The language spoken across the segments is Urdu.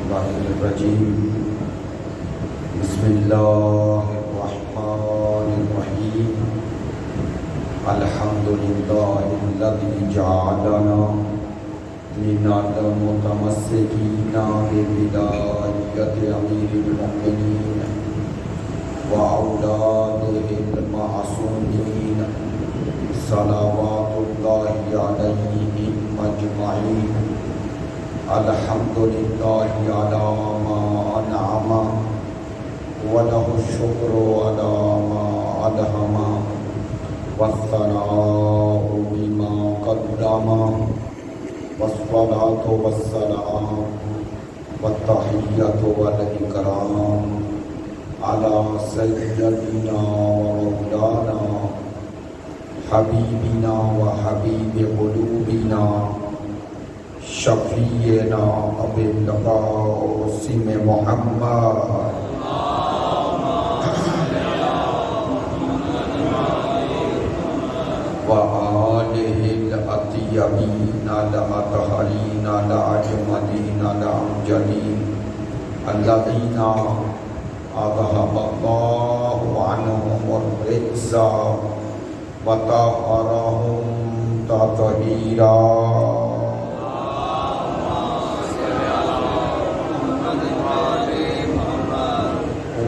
الشیطان الرجیم بسم اللہ الرحمن الرحیم الحمد للہ الذی جعلنا من المتمسکین بولایت امیر المؤمنین وأولادہ المعصومین صلوات اللہ علیہم اجمعین الحمد للہ علی ما انعم وله الشکر علی ما ألهم والثناء بما قدم والصلاة والسلام والتحیۃ والإکرام على سیدنا ومولانا حبیبنا وحبیب قلوبنا شفیعنا ابی القاسم محمد وآلہ الأطیبین الأطہرین الأجملین الأمجدین الذین اذهب اللہ عنہم الرجس وطہرہم تطہیرا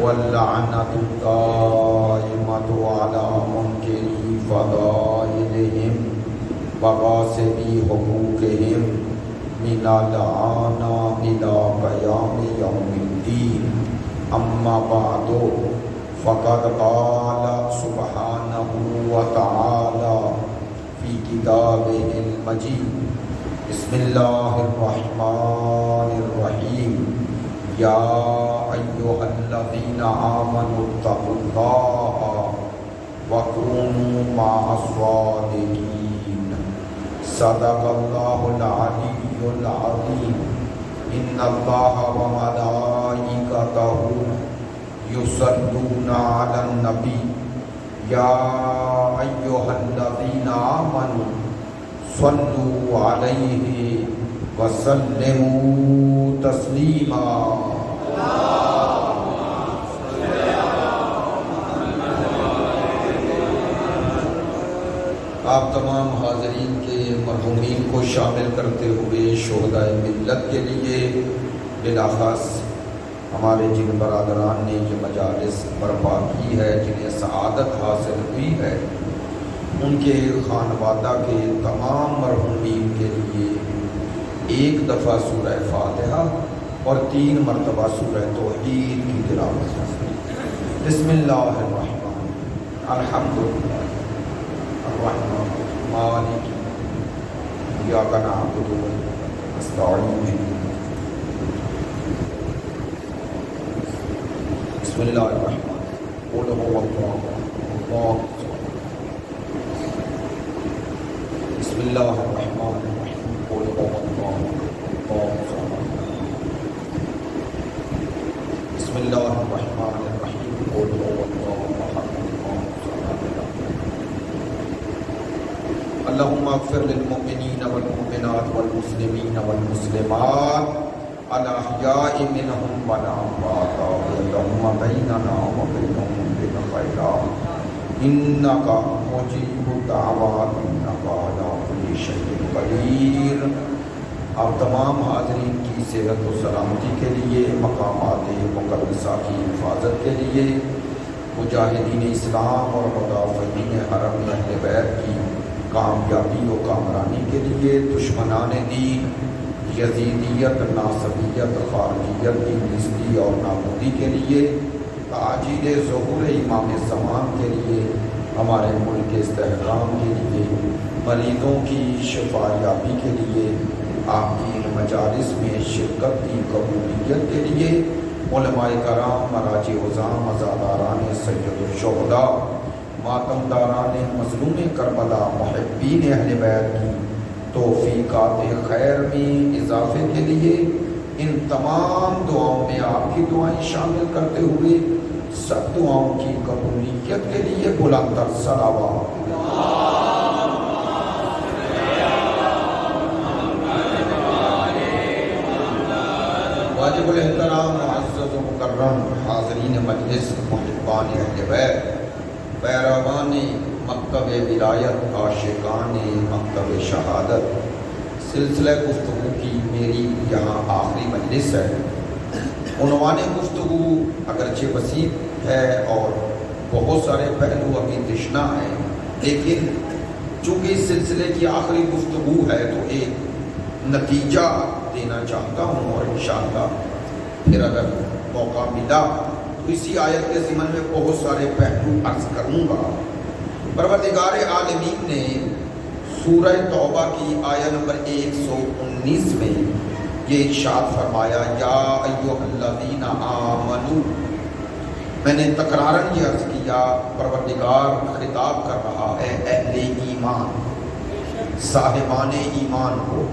واللعنة الدائمة على منكري فضائلهم وغاصبي حقوقهم من الآن إلى قيام يوم الدين أما بعد فقد قال سبحانه وتعالى في كتابه المجيد بسم الله الرحمن الرحيم یا ایھا الذین آمنوا اتقوا اللہ وکونوا مع الصادقین صدق اللہ العلی العظیم ان اللہ وملائکتہ یصلون علی النبی یا ایھا الذین آمنوا صلوا علیہ وسلموا تسلیما آپ تمام حاضرین کے مرحومین کو شامل کرتے ہوئے شہدائے ملت کے لیے بالاخص ہمارے جن برادران نے یہ مجالس برپا کی ہے جنہیں سعادت حاصل ہوئی ہے ان کے خانوادہ کے تمام مرحومین کے لیے ایک دفعہ سورہ فاتحہ اور 3 مرتبہ سورہ توحید کی تلاوت بسم اللہ الرحمن الحمدللہ الرحمن مالک ایاک نعبد ونستعین بسم اللہ الرحمن قل هو اللہ اللہ بسم اللہ الرحمن الرحیم قل هو اللہ بسم اللہ الرحمن الرحیم قل هو اللہ اللہم اغفر للمؤمنین والمؤمنات والمسلمین والمسلمات الاحیاء منہم والاموات اللہم بیننا وبینہم بالخیرات انکا مجیب الدعوات انکا علی کل شیء قدیر۔ آپ تمام حاضرین کی صحت و سلامتی کے لیے، مقامات مقدسہ کی حفاظت کے لیے، مجاہدین اسلام اور مدافعین حرم اہل بیت کی کامیابی و کامرانی کے لیے، دشمنان دین یزیدیت، ناصبیت، خارجیت کی نسلی اور نابودی کے لیے، تعجیل ظہور امام زمان کے لیے، ہمارے ملک کے استحکام کے لیے، مریضوں کی شفا یابی کے لیے، آپ کی ان مجالس میں شرکت کی قبولیت کے لیے، علماء کرام، مراجع عظام، عزاداران سید الشہداء، ماتمداران مظلوم کربلا، محبین اہل بیت کی توفیقات خیر میں اضافے کے لیے، ان تمام دعاؤں میں آپ کی دعائیں شامل کرتے ہوئے سب دعاؤں کی قبولیت کے لیے بلند تر صلوات واجب الاحترام معزز و مکرم حاضرین مجلس محبان اہل بیت پیروان مکتب ولایت عاشقان مکتب شہادت سلسلہ گفتگو کی میری یہاں آخری مجلس ہے۔ عنوان گفتگو اگرچہ وسیع ہے اور بہت سارے پہلو ابھی تشنا ہیں، لیکن چونکہ اس سلسلے کی آخری گفتگو ہے تو ایک نتیجہ دینا چاہتا ہوں، اور انشاءاللہ پھر اگر موقع ملا تو اسی آیت کے ضمن میں بہت سارے پہلو عرض کروں گا۔ پروردگار عالمین نے سورہ توبہ کی آیت نمبر 119 میں یہ ارشاد فرمایا، یا ایھا الذین آمنو۔ میں نے تکرارن یہ عرض کیا، پروردگار خطاب کر رہا ہے اہل ایمان، صاحبان ایمان کو،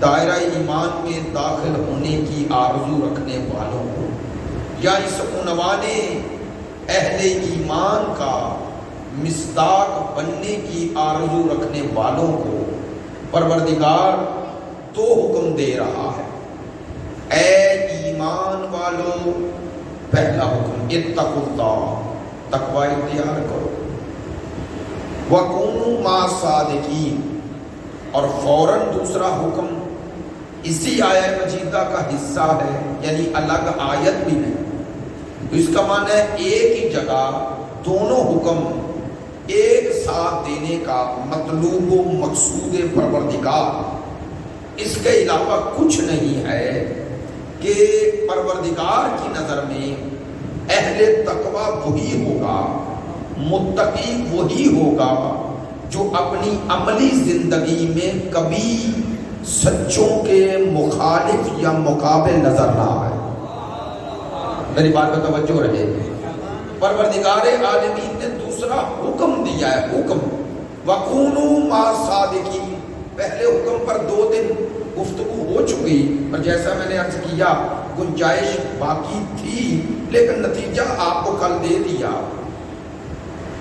دائرہ ایمان میں داخل ہونے کی آرزو رکھنے والوں کو، یا اس عنوان اہل ایمان کا مصداق بننے کی آرزو رکھنے والوں کو پروردگار دو حکم دے رہا ہے۔ اے ایمان والو، پہلا حکم اتقوا اللہ، تقوی اختیار کرو، وَكُونُوا مَعَ الصَّادِقِينَ، اور فوراً دوسرا حکم اسی آیت مجیدہ کا حصہ ہے، یعنی الگ آیت بھی نہیں، تو اس کا معنی ہے ایک ہی جگہ دونوں حکم ایک ساتھ دینے کا مطلوب و مقصود پروردگار اس کے علاوہ کچھ نہیں ہے کہ پروردگار کی نظر میں اہل تقوی وہی ہوگا، متقی وہی ہوگا جو اپنی عملی زندگی میں کبھی سچوں کے مخالف یا مقابل نظر نہ آئے۔ میری بات پہ توجہ رہے۔ پروردگار عالمین نے دوسرا حکم دیا ہے، حکم وَكُونُوا مَعَ الصَّادِقِينَ۔ پہلے حکم پر 2 دن گفتگو ہو چکی، پر جیسا میں نے عرض کیا گنجائش باقی تھی، لیکن نتیجہ آپ کو کل دے دیا۔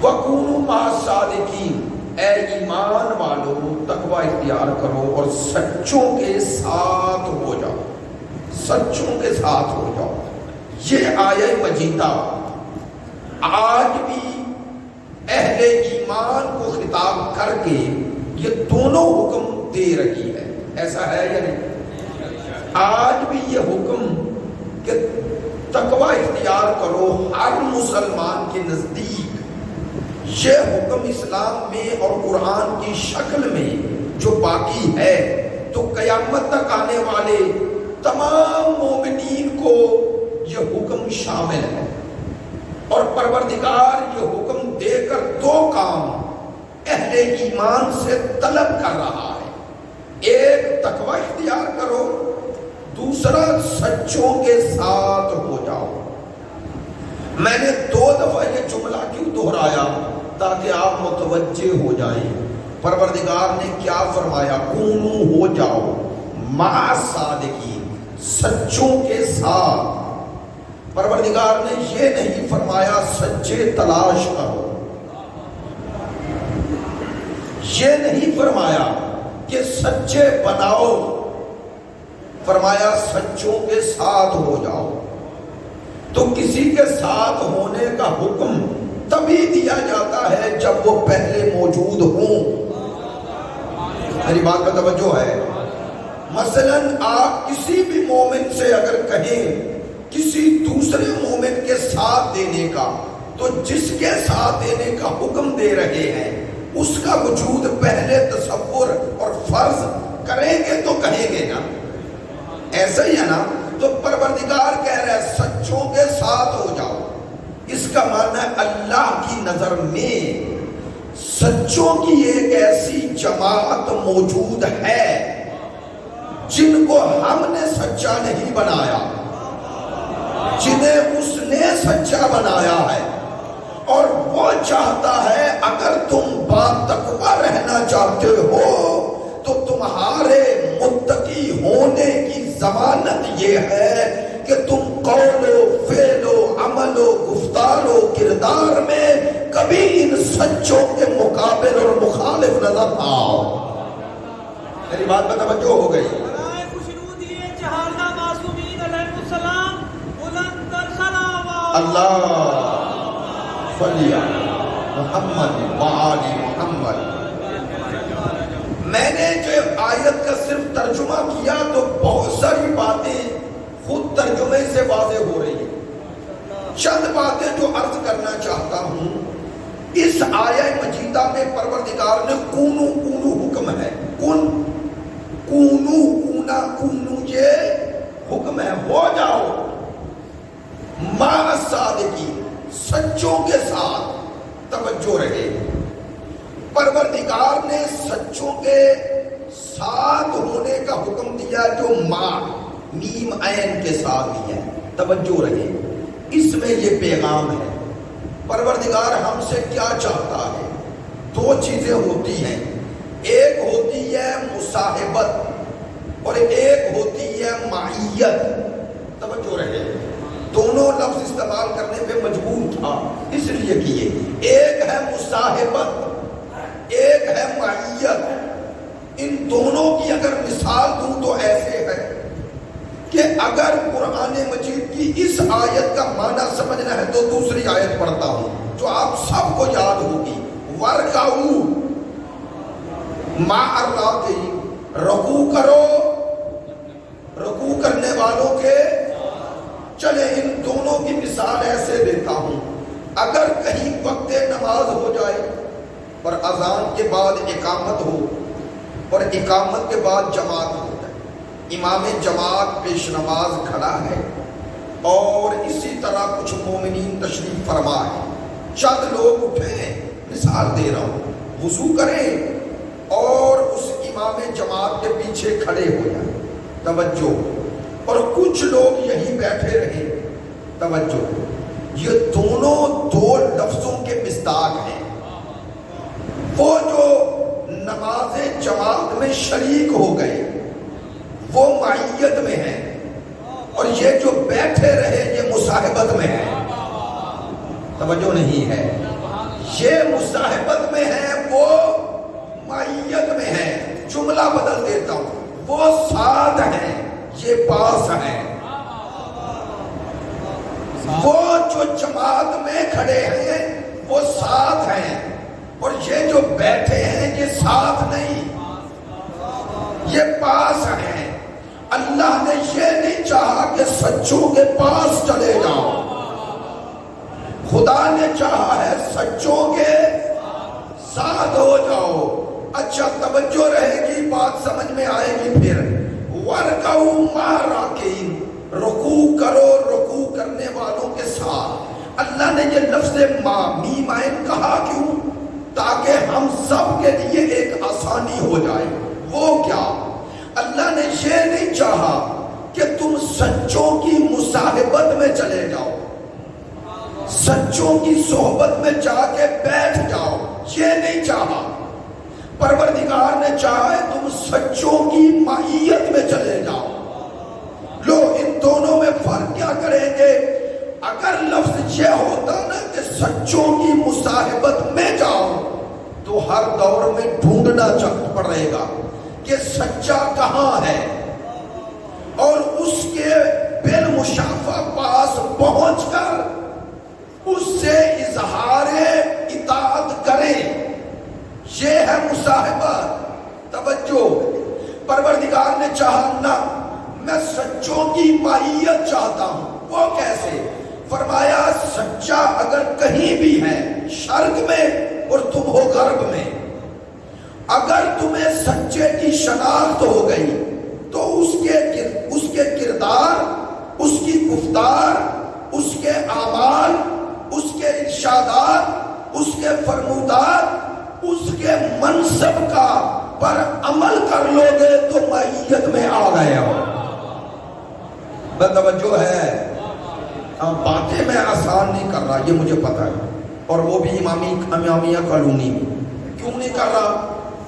وَكُونُوا مَعَ الصَّادِقِينَ، اے ایمان والو تقوی اختیار کرو اور سچوں کے ساتھ ہو جاؤ، سچوں کے ساتھ ہو جاؤ۔ یہ آیت مجیدہ آج بھی اہل ایمان کو خطاب کر کے یہ دونوں حکم دے رہی ہے، ایسا ہے یا نہیں؟ آج بھی یہ حکم کہ تقوی اختیار کرو ہر مسلمان کے نزدیک، یہ حکم اسلام میں اور قرآن کی شکل میں جو باقی ہے، تو قیامت تک آنے والے تمام مومنین کو یہ حکم شامل ہے۔ اور پروردگار یہ حکم دے کر 2 کام اہل ایمان سے طلب کر رہا ہے، ایک تقوی اختیار کرو، دوسرا سچوں کے ساتھ ہو جاؤ۔ میں نے 2 دفعہ یہ جملہ کیوں دہرایا؟ تاکہ آپ متوجہ ہو جائیں۔ پروردگار نے کیا فرمایا؟ کونو ہو جاؤ مع الصادقین، سچوں کے ساتھ۔ پروردگار نے یہ نہیں فرمایا سچے تلاش کرو، یہ نہیں فرمایا کہ سچے بناؤ، فرمایا سچوں کے ساتھ ہو جاؤ۔ تو کسی کے ساتھ ہونے کا حکم تبھی دیا جاتا ہے جب وہ پہلے موجود ہوں۔ میری بات کا توجہ ہے؟ مثلا آپ کسی بھی مومن سے اگر کہیں کسی دوسرے مومن کے ساتھ دینے کا، تو جس کے ساتھ دینے کا حکم دے رہے ہیں اس کا وجود پہلے تصور اور فرض کریں گے تو کہیں گے نا، ایسا ہی ہے نا؟ تو پروردگار کہہ رہا ہے سچوں کے ساتھ ہو جاؤ، اس کا معنی ہے اللہ کی نظر میں سچوں کی ایک ایسی جماعت موجود ہے جن کو ہم نے سچا نہیں بنایا، جنہیں اس نے سچا بنایا ہے، اور وہ چاہتا ہے اگر تم با تقوی رہنا چاہتے ہو تو تمہارے متقی ہونے کی ضمانت یہ ہے کہ تم قول و فعل و عمل و گفتار و کردار میں کبھی ان سچوں کے مقابل اور مخالف نظر آؤ۔ میری بات پر توجہ ہو گئی؟ اللہ صلی محمد وآل محمد۔ میں نے جو آیت کا صرف ترجمہ کیا تو بہت ساری باتیں خود ترجمے سے واضح ہو رہی ہیں۔ چند باتیں جو عرض کرنا چاہتا ہوں، اس آیہ مجیدہ میں پروردگار نے کونو کونو حکم ہے، کن کونو کونا کونو یہ حکم ہے، ہو جاؤ مع الصادقین، سچوں کے ساتھ۔ توجہ رہے، پروردگار نے سچوں کے ساتھ ہونے کا حکم دیا جو ماں میم عین کے ساتھ دیا ہے۔ توجہ رہے، اس میں یہ پیغام ہے پروردگار ہم سے کیا چاہتا ہے۔ دو چیزیں ہوتی ہیں، ایک ہوتی ہے مصاحبت اور ایک ہوتی ہے معیت۔ توجہ رہے، دونوں لفظ استعمال کرنے پہ مجبور تھا، اس لیے کیے۔ ایک ہے مصاحبت، ایک ہے معیت۔ ان دونوں کی اگر مثال دوں تو ایسے ہے کہ اگر قرآن مجید کی اس آیت کا معنی سمجھنا ہے تو دوسری آیت پڑھتا ہوں جو آپ سب کو یاد ہوگی، وَارْكَعُوا مَعَ الرَّاكِعِينَ، رکوع کرو رکوع کرنے والوں کے۔ چلے ان دونوں کی مثال ایسے دیتا ہوں، اگر کہیں وقت نماز ہو جائے اور اذان کے بعد اقامت ہو اور اقامت کے بعد جماعت ہو جائے، امام جماعت پیش نماز کھڑا ہے اور اسی طرح کچھ مومنین تشریف فرما ہے، چند لوگ اٹھیں، مثال دے رہا ہوں، وضو کریں اور اس امام جماعت کے پیچھے کھڑے ہو جائیں۔ توجہ، اور کچھ لوگ یہیں بیٹھے رہیں۔ توجہ، یہ دونوں دو لفظوں کے مصداق ہیں۔ وہ جو نماز جماعت میں شریک ہو گئے وہ معیت میں ہے، اور یہ جو بیٹھے رہے یہ مصاحبت میں ہے۔ توجہ نہیں ہے، یہ مصاحبت میں ہے، وہ معیت میں ہے۔ جملہ بدل دیتا ہوں، وہ ساتھ ہیں، یہ پاس ہیں۔ وہ جو جماعت میں کھڑے ہیں وہ ساتھ ہیں، اور یہ جو بیٹھے ہیں یہ ساتھ نہیں، یہ پاس ہیں۔ اللہ نے یہ نہیں چاہا کہ سچوں کے پاس چلے جاؤ، خدا نے چاہا ہے سچوں کے ساتھ ہو جاؤ۔ اچھا توجہ رہے گی، بات سمجھ میں آئے گی پھر۔ وَارْكَعُوا مَعَ الرَّاكِعِينَ، رکوع کرو رکوع کرنے والوں کے ساتھ۔ اللہ نے یہ لفظ میم عین کہا کیوں؟ تاکہ ہم سب کے لیے ایک آسانی ہو جائے۔ وہ کیا؟ اللہ نے یہ نہیں چاہا کہ تم سچوں کی مصاحبت میں چلے جاؤ، سچوں کی صحبت میں جا کے بیٹھ جاؤ، یہ نہیں چاہا۔ پروردگار نے چاہا ہے تم سچوں کی معیت میں چلے جاؤ۔ لو، ان دونوں میں فرق کیا کریں گے؟ اگر لفظ یہ ہوتا نا کہ سچوں کی مصاحبت میں جاؤ تو ہر دور میں ڈھونڈنا پڑے گا کہ سچا کہاں ہے، اور اس کے بالمشافہ پاس پہنچ کر اس سے اظہار اطاعت کریں، یہ ہے مصاحبت۔ توجہ، پروردگار نے چاہا نہ، میں سچوں کی معیت چاہتا ہوں۔ وہ کیسے؟ فرمایا سچا اگر کہیں بھی ہے، شرق میں اور تم ہو غرب میں، اگر تمہیں سچے کی شناخت ہو گئی تو اس کے کردار، اس کی گفتار، اس کے اعمال، اس کے ارشادات، اس کے فرمودات، اس کے منصب کا پر عمل کر لو گے تو معیت میں آ گئے ہو۔ توجہ ہے، باتیں میں آسان نہیں کر رہا، یہ مجھے پتا ہے، اور وہ بھی امامیہ کالونی میں۔ کیوں نہیں کر رہا؟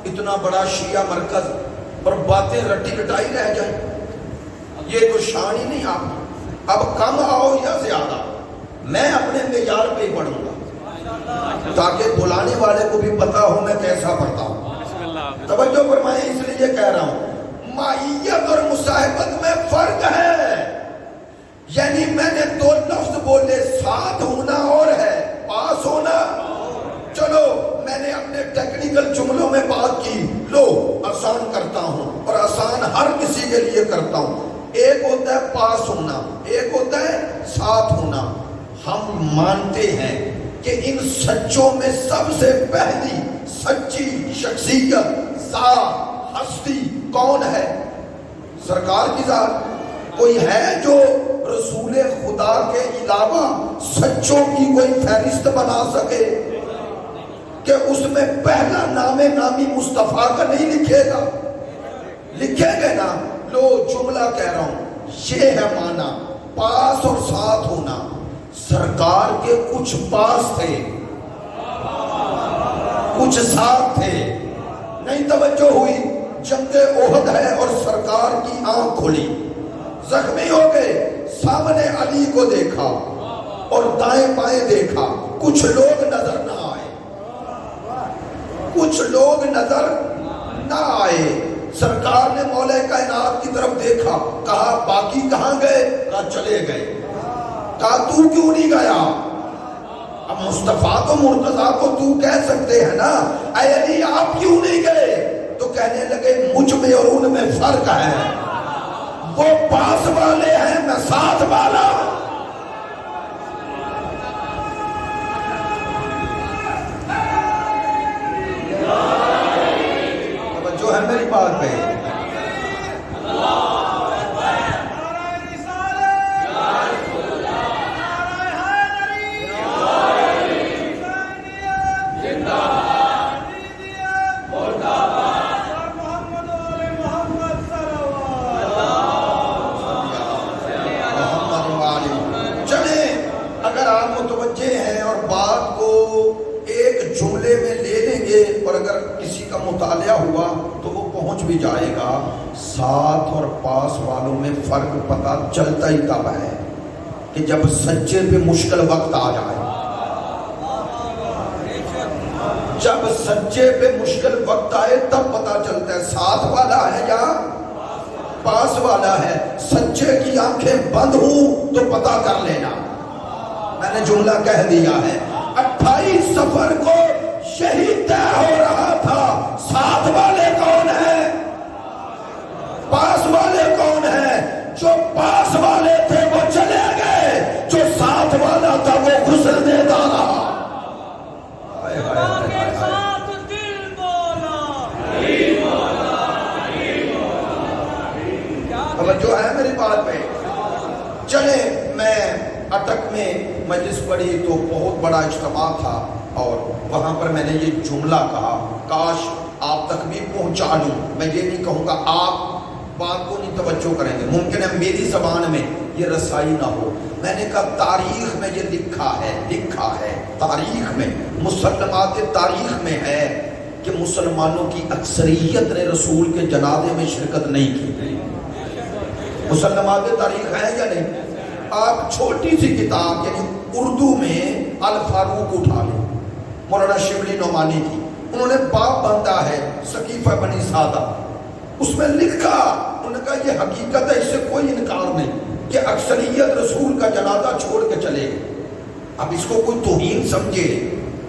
اتنا بڑا شیعہ مرکز اور باتیں رٹی رٹائی رہ جائیں، یہ تو شان ہی نہیں آپ۔ اب کم آؤ یا زیادہ، میں اپنے معیار پہ ہی پڑھوں گا تاکہ بلانے والے کو بھی پتا ہو میں کیسا پڑھتا ہوں۔ توجہ فرمائیں، اس لیے کہہ رہا ہوں معیت اور مصاحبت میں فرق ہے۔ یعنی میں نے دو لفظ بولے، ساتھ ایک ہوتا ہے پاس ہونا، ایک ہوتا ہے ساتھ ہونا۔ ہم مانتے ہیں کہ ان سچوں میں سب سے پہلی سچی شخصیت، ذات، ہستی کون ہے؟ سرکار کی ذات۔ کوئی ہے جو رسول خدا کے علاوہ سچوں کی کوئی فہرست بنا سکے کہ اس میں پہلا نام نامی مصطفیٰ کا نہیں لکھے گا؟ لکھے گا نا۔ لو جملہ کہہ رہا ہوں، یہ ہے معنی پاس اور ساتھ ہونا۔ سرکار کے کچھ پاس تھے، کچھ ساتھ تھے۔ نہیں توجہ ہوئی؟ جنگ احد ہے اور سرکار کی آنکھ کھلی، زخمی ہو گئے، سامنے علی کو دیکھا اور دائیں بائیں دیکھا، کچھ لوگ نظر نہ آئے، کچھ لوگ نظر نہ آئے۔ سرکار نے مولا کائنات کی طرف دیکھا، کہا باقی کہاں گئے؟ کہا چلے گئے۔ کہا تو کیوں نہیں گیا؟ اب مصطفیٰ تو مرتضیٰ کو تو کہہ سکتے ہیں نا، اے علی آپ کیوں نہیں گئے؟ تو کہنے لگے مجھ میں اور ان میں فرق ہے، وہ پاس والے ہیں، میں ساتھ والا۔ توجہ ہے میری بات پہ؟ مطالعہ ہوا تو وہ پہنچ بھی جائے گا، ساتھ اور پاس والوں میں فرق پتہ چلتا ہی تب ہے کہ جب سچے پہ مشکل وقت آ جائے۔ جب سچے پہ مشکل وقت آئے تب پتہ چلتا ہے ساتھ والا ہے یا پاس والا ہے۔ سچے کی آنکھیں بند ہوں تو پتہ کر لینا۔ میں نے جملہ کہہ دیا ہے، 28 سفر کو یہی طے ہو رہا تھا، ساتھ والے کون ہیں، پاس والے کون ہیں؟ جو پاس والے تھے وہ چلے گئے، جو ساتھ والا تھا وہ غسل دیتا رہا۔ توجہ ہے میری بات پہ؟ چلے میں اٹک میں مجلس پڑھی تو بہت بڑا اجتماع تھا اور وہاں پر میں نے یہ جملہ کہا، کاش آپ تک بھی پہنچا لوں۔ میں یہ نہیں کہوں گا آپ بات کو نہیں توجہ کریں گے، ممکن ہے میری زبان میں یہ رسائی نہ ہو۔ میں نے کہا تاریخ میں یہ لکھا ہے، تاریخ میں، مسلمات تاریخ میں ہے کہ مسلمانوں کی اکثریت نے رسول کے جنازے میں شرکت نہیں کی۔ مسلمات تاریخ ہے یا نہیں؟ آپ چھوٹی سی کتاب یعنی اردو میں الفاروق اٹھا لیں، مولانا شبلی نعمانی کی، انہوں نے باب باندھا ہے سقیفہ بنی سادہ، اس میں لکھا، انہوں نے کہا یہ حقیقت ہے، اس سے کوئی انکار نہیں کہ اکثریت رسول کا جنازہ چھوڑ کے چلے گئے۔ اب اس کو کوئی توہین سمجھے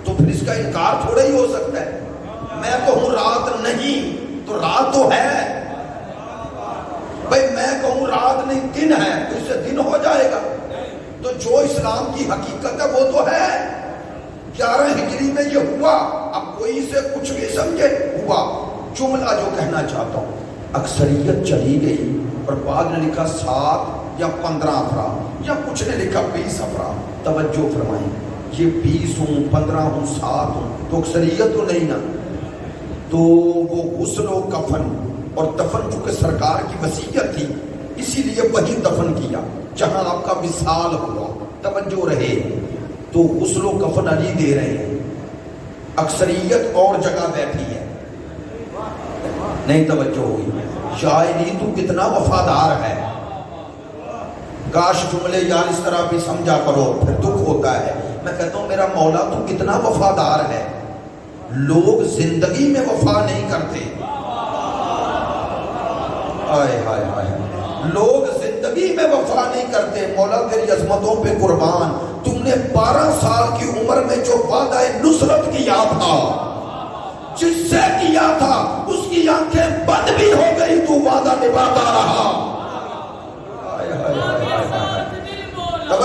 تو پھر اس کا انکار تھوڑا ہی ہو سکتا ہے۔ میں کہوں رات نہیں تو رات تو ہے بھائی، میں کہوں رات نہیں دن ہے تو اس سے دن ہو جائے گا۔ تو جو اسلام کی حقیقت ہے وہ تو ہے۔ 11 ہجری میں یہ ہوا، اب کوئی اسے کچھ بھی سمجھے، ہوا۔ جملہ جو کہنا چاہتا ہوں، اکثریت چلی گئی اور بعد نے لکھا 7 یا 15 افراد، یا کچھ نے لکھا 20 افراد۔ توجہ فرمائیں، یہ 20 ہوں 15 ہوں 7 ہوں تو اکثریت تو نہیں نا۔ تو وہ غسل و کفن اور دفن چونکہ سرکار کی وصیت تھی، اسی لیے وہی دفن کیا جہاں آپ کا وصال ہوا۔ توجہ رہے، تو غسل و کفن علی دے رہے ہیں، اکثریت اور جگہ بیٹھی ہے، نہیں توجہ ہوئی؟ شاعری تو کتنا وفادار ہے، کاش جملے یار اس طرح بھی سمجھا کرو، پھر دکھ ہوتا ہے۔ میں کہتا ہوں میرا مولا تو کتنا وفادار ہے، لوگ زندگی میں وفا نہیں کرتے، آئے ہائے ہائے، لوگ زندگی میں وفا نہیں کرتے۔ مولا تیری عظمتوں پہ قربان، تم نے 12 سال کی عمر میں جو وعدہ نصرت کیا تھا، جس سے کیا تھا اس کی آنکھیں بند بھی ہو گئی، تو وعدہ نبھاتا رہا۔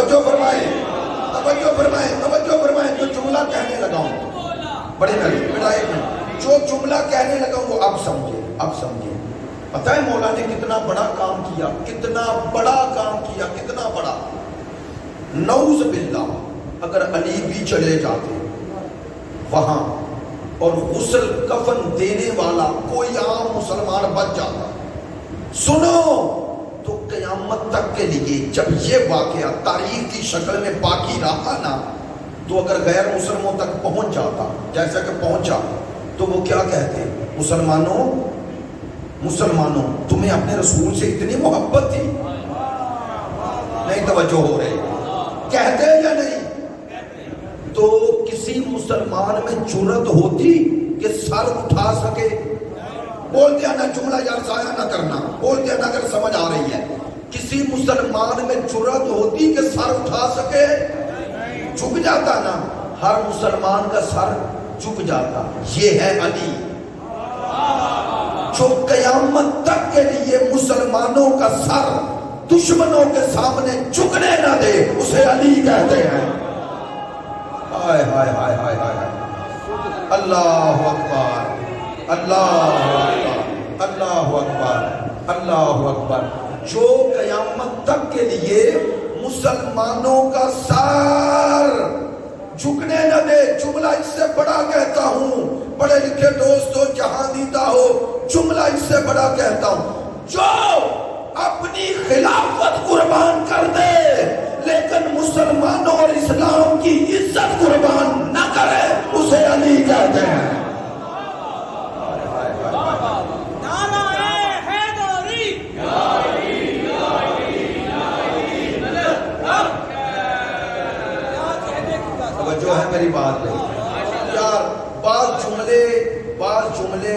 توجہ فرمائیں، توجہ فرمائیں، توجہ فرمائیں. جو جملہ کہنے لگا ہوں، بڑے بھائی بیٹا ایک منٹ، جو جملہ کہنے لگا ہوں وہ اب سمجھے، اب سمجھے. پتہ ہے مولا نے کتنا بڑا کام کیا، کتنا بڑا کام کیا، کتنا بڑا. نعوذ باللہ اگر علی بھی چلے جاتے وہاں اور غسل کفن دینے والا کوئی عام مسلمان بچ جاتا، سنو، تو قیامت تک کے لیے جب یہ واقعہ تاریخ کی شکل میں باقی رہا نا، تو اگر غیر مسلموں تک پہنچ جاتا جیسا کہ پہنچا، تو وہ کیا کہتے؟ مسلمانوں، مسلمانوں تمہیں اپنے رسول سے اتنی محبت تھی؟ نہیں توجہ ہو رہی، کہتے یا نہیں؟ تو کسی مسلمان میں جرأت ہوتی کہ سر اٹھا سکے؟ بول دیا نا جملہ یار ضائع نہ کرنا، بول دیا نا اگر سمجھ آ رہی ہے. کسی مسلمان میں جرأت ہوتی کہ سر اٹھا سکے؟ جھک جاتا نا، ہر مسلمان کا سر جھک جاتا. یہ ہے علی جو قیامت تک کے لیے مسلمانوں کا سر دشمنوں کے سامنے جھکنے نہ دے، اسے علی کہتے ہیں. ہائے ہائے ہائے ہائے ہائے، اللہ اکبر، اللہ اکبر، اللہ اکبر، اللہ اکبر. جو قیامت تک کے لیے مسلمانوں کا سر جھکنے نہ دے. جملہ اس سے بڑا کہتا ہوں، پڑھے لکھے دوستو جہاں دیتا ہو، جملہ اس سے بڑا کہتا ہوں، جو اپنی خلافت قربان کر دے لیکن مسلمانوں اور اسلام کی عزت قربان نہ کرے، اسے علی کہتے ہیں. جو ہے میری بات نہیں یار، بعض جملے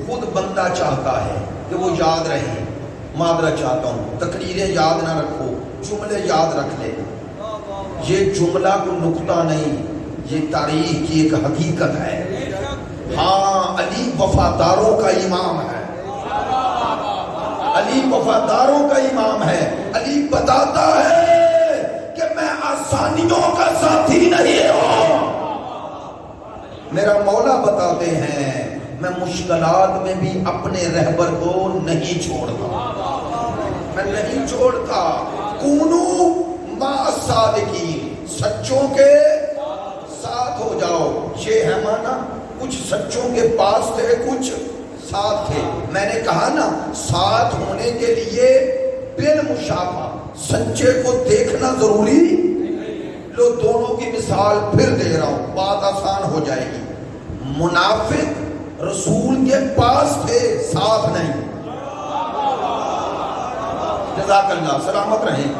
خود بندہ چاہتا ہے کہ وہ یاد رہے. معذرت چاہتا ہوں، تقریریں یاد نہ رکھو، جملے یاد رکھ لے. یہ جملہ کو نکتہ نہیں، یہ تاریخ کی ایک حقیقت ہے. ہاں علی وفاداروں کا امام ہے، علی وفاداروں کا امام ہے. علی بتاتا ہے کہ میں آسانیوں کا ساتھی نہیں ہوں. میرا مولا بتاتے ہیں میں مشکلات میں بھی اپنے رہبر کو نہیں چھوڑتا، میں نہیں چھوڑتا. کونو مع الصادقین، سچوں کے ساتھ ہو جاؤ. یہ ہے مانا، کچھ سچوں کے پاس تھے، کچھ ساتھ تھے. میں نے کہا نا ساتھ ہونے کے لیے بالمشافہ سچے کو دیکھنا ضروری. لو دونوں کی مثال پھر دے رہا ہوں، بات آسان ہو جائے گی. منافق رسول کے پاس تھے، ساتھ نہیں. جزاک اللہ، سلامت رہیں.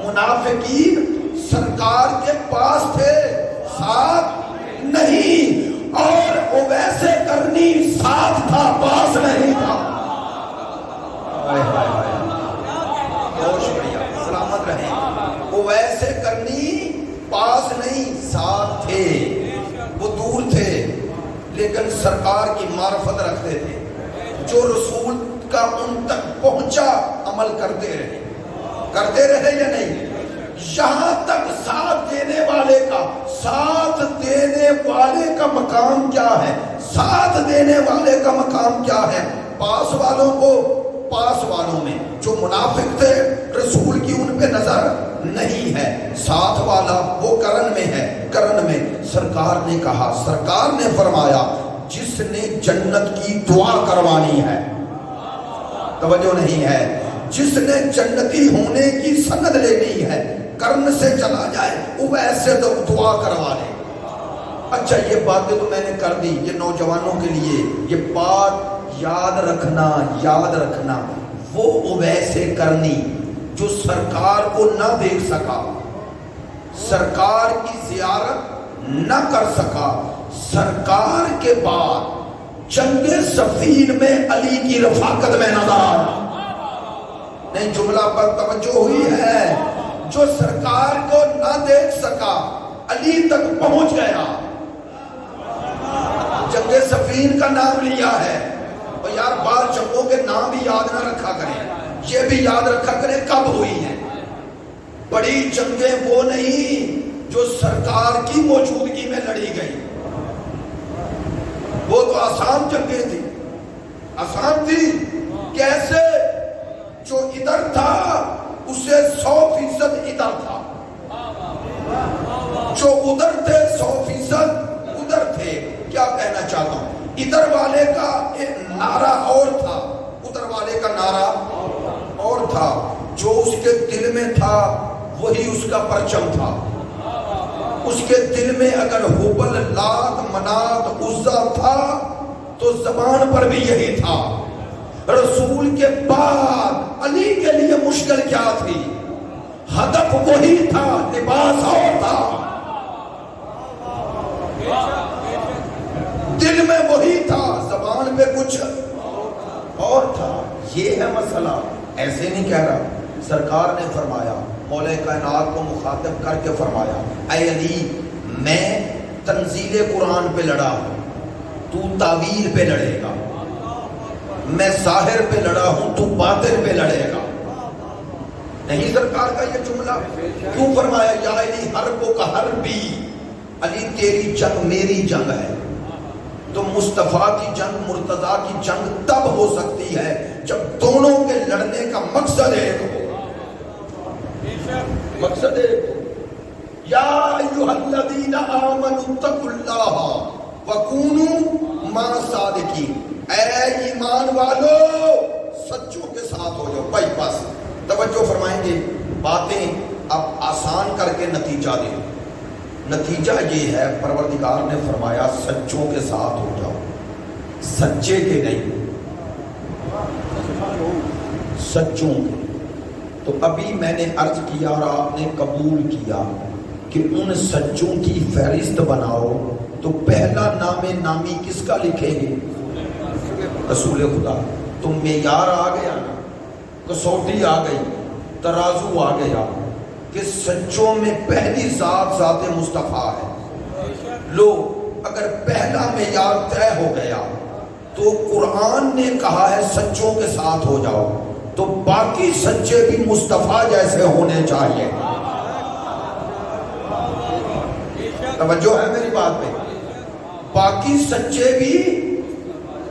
منافقین سرکار کے پاس تھے، ساتھ نہیں. اور اویسے کرنی ساتھ تھا، پاس نہیں تھا. بہت شکریہ، سلامت رہیں. اویسے کرنی پاس نہیں، ساتھ تھے. وہ دور تھے لیکن سرکار کی معرفت رکھتے تھے. جو رسول کا ان تک پہنچا عمل کرتے رہے یا نہیں. یہاں تک ساتھ دینے والے کا مقام کیا ہے؟ ساتھ دینے والے کا مقام کیا ہے؟ پاس والوں میں جو منافق تھے رسول کی ان پہ نظر نہیں ہے. ساتھ والا وہ کرن میں ہے. کرن میں سرکار نے کہا، سرکار نے فرمایا جس نے جنت کی دعا کروانی ہے، توجہ نہیں ہے، جس نے جنتی ہونے کی سند لینی ہے، کرن سے چلا جائے وہ ایسے تو دعا کروا لے. اچھا یہ باتیں تو میں نے کر دی، یہ نوجوانوں کے لیے یہ بات یاد رکھنا. وہ اویسے کرنی جو سرکار کو نہ دیکھ سکا، سرکار کی زیارت نہ کر سکا، سرکار کے بعد جنگ صفین میں علی کی رفاقت میں نظر نہیں. جملہ پر توجہ ہوئی ہے؟ جو سرکار کو نہ دیکھ سکا علی تک پہنچ گیا. جنگ صفین کا نام لیا ہے، اور یار بعض جنگوں کے نام بھی یاد نہ رکھا کریں، یہ بھی یاد رکھا کریں کب ہوئی ہے. بڑی جنگیں وہ نہیں جو سرکار کی موجودگی میں لڑی گئی، وہ تو آسان جنگیں تھی، آسان تھی۔ کیسے؟ جو ادھر تھا اسے 100% ادھر تھا، جو ادھر تھے 100% ادھر تھے۔ کیا کہنا چاہتا ہوں، ادھر والے کا ایک نعرہ اور تھا، ادھر والے کا نعرہ اور تھا۔ جو اس کے دل میں تھا وہی اس کا پرچم تھا۔ اس کے دل میں اگر حبل، لات، منات، عزا تھا تو زبان پر بھی یہی تھا۔ رسول کے بعد علی کے لیے مشکل کیا تھی؟ ہدف وہی تھا، لباس اور تھا، دل میں وہی تھا، زبان پہ کچھ اور تھا۔ یہ ہے مسئلہ، ایسے نہیں کہہ رہا۔ سرکار نے فرمایا، مولا کائنات کو مخاطب کر کے فرمایا، اے علی میں تنزیل قرآن پہ لڑا ہوں، تو تعویل پہ لڑے گا۔ میں ظاہر پہ لڑا ہوں، تو باطن پہ لڑے گا۔ نہیں سرکار کا یہ جملہ کیوں فرمایا؟ یا علی حربوں کا حربی، علی تیری جنگ میری جنگ ہے۔ تو مصطفیٰ کی جنگ، مرتضیٰ کی جنگ تب ہو سکتی ہے جب دونوں کے لڑنے کا مقصد ایک ہو، مقصد ایک ہو۔ یا ایھا الذین آمنوا اتقوا اللہ وکونوا مع الصادقین، اے ایمان والو سچوں کے ساتھ ہو جاؤ۔ بھائی بس توجہ فرمائیں گے، باتیں اب آسان کر کے نتیجہ دیں۔ نتیجہ یہ ہے، پروردگار نے فرمایا سچوں کے ساتھ ہو جاؤ، سچے کے نہیں، سچوں کے۔ تو ابھی میں نے عرض کیا اور آپ نے قبول کیا کہ ان سچوں کی فہرست بناؤ، تو پہلا نام نامی کس کا لکھیں گے؟ رسول خدا۔ تو معیار آ گیا نا، کسوٹی آ گئی، ترازو آ گیا کہ سچوں میں پہلی ذات ذات مصطفیٰ ہے۔ لو اگر پہلا معیار طے ہو گیا تو قرآن نے کہا ہے سچوں کے ساتھ ہو جاؤ، تو باقی سچے بھی مصطفیٰ جیسے ہونے چاہیے۔ توجہ ہے میری بات پہ؟ باقی سچے بھی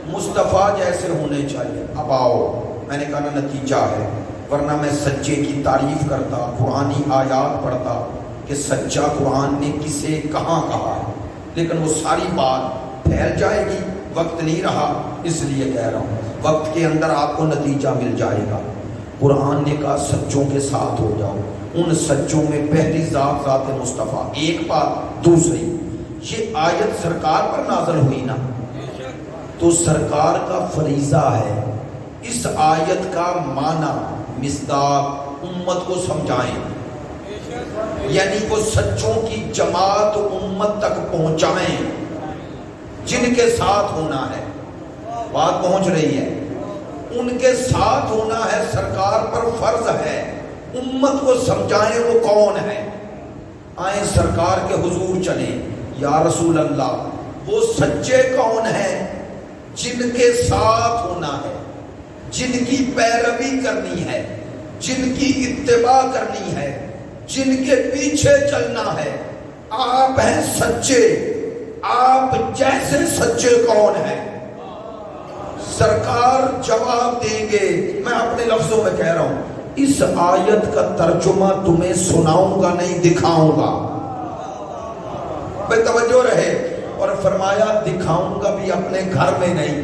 مصطفیٰ جیسے ہونے چاہیے۔ اب آؤ، میں نے کہا نا نتیجہ ہے، ورنہ میں سچے کی تعریف کرتا، قرآنی آیات پڑھتا کہ سچا قرآن نے کسے کہاں کہا ہے، لیکن وہ ساری بات پھیل جائے گی، وقت نہیں رہا، اس لیے کہہ رہا ہوں وقت کے اندر آپ کو نتیجہ مل جائے گا۔ قرآن نے کہا سچوں کے ساتھ ہو جاؤ، ان سچوں میں پہلی ذات ذات مصطفیٰ۔ ایک بات، دوسری، یہ آیت سرکار پر نازل ہوئی نا، تو سرکار کا فریضہ ہے اس آیت کا معنی مصداق امت کو سمجھائیں، یعنی وہ سچوں کی جماعت امت تک پہنچائیں جن کے ساتھ ہونا ہے۔ بات پہنچ رہی ہے؟ ان کے ساتھ ہونا ہے، سرکار پر فرض ہے، امت کو سمجھائیں وہ کون ہے۔ آئیں سرکار کے حضور چلیں، یا رسول اللہ وہ سچے کون ہیں جن کے ساتھ ہونا ہے، جن کی پیروی کرنی ہے، جن کی اتباع کرنی ہے، جن کے پیچھے چلنا ہے۔ آپ ہیں سچے، آپ جیسے سچے کون ہیں؟ سرکار جواب دیں گے۔ میں اپنے لفظوں میں کہہ رہا ہوں، اس آیت کا ترجمہ تمہیں سناؤں گا نہیں، دکھاؤں گا۔ بھائی توجہ رہے، اور فرمایا دکھاؤں گا بھی اپنے گھر میں نہیں،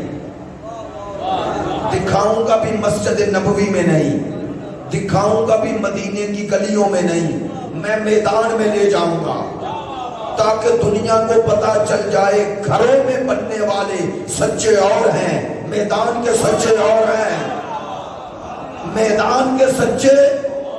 دکھاؤں گا بھی مسجد نبوی میں نہیں، دکھاؤں گا بھی مدینے کی گلیوں میں نہیں، میں میدان میں لے جاؤں گا تاکہ دنیا کو پتا چل جائے گھروں میں بننے والے سچے اور ہیں، میدان کے سچے اور ہیں، میدان کے سچے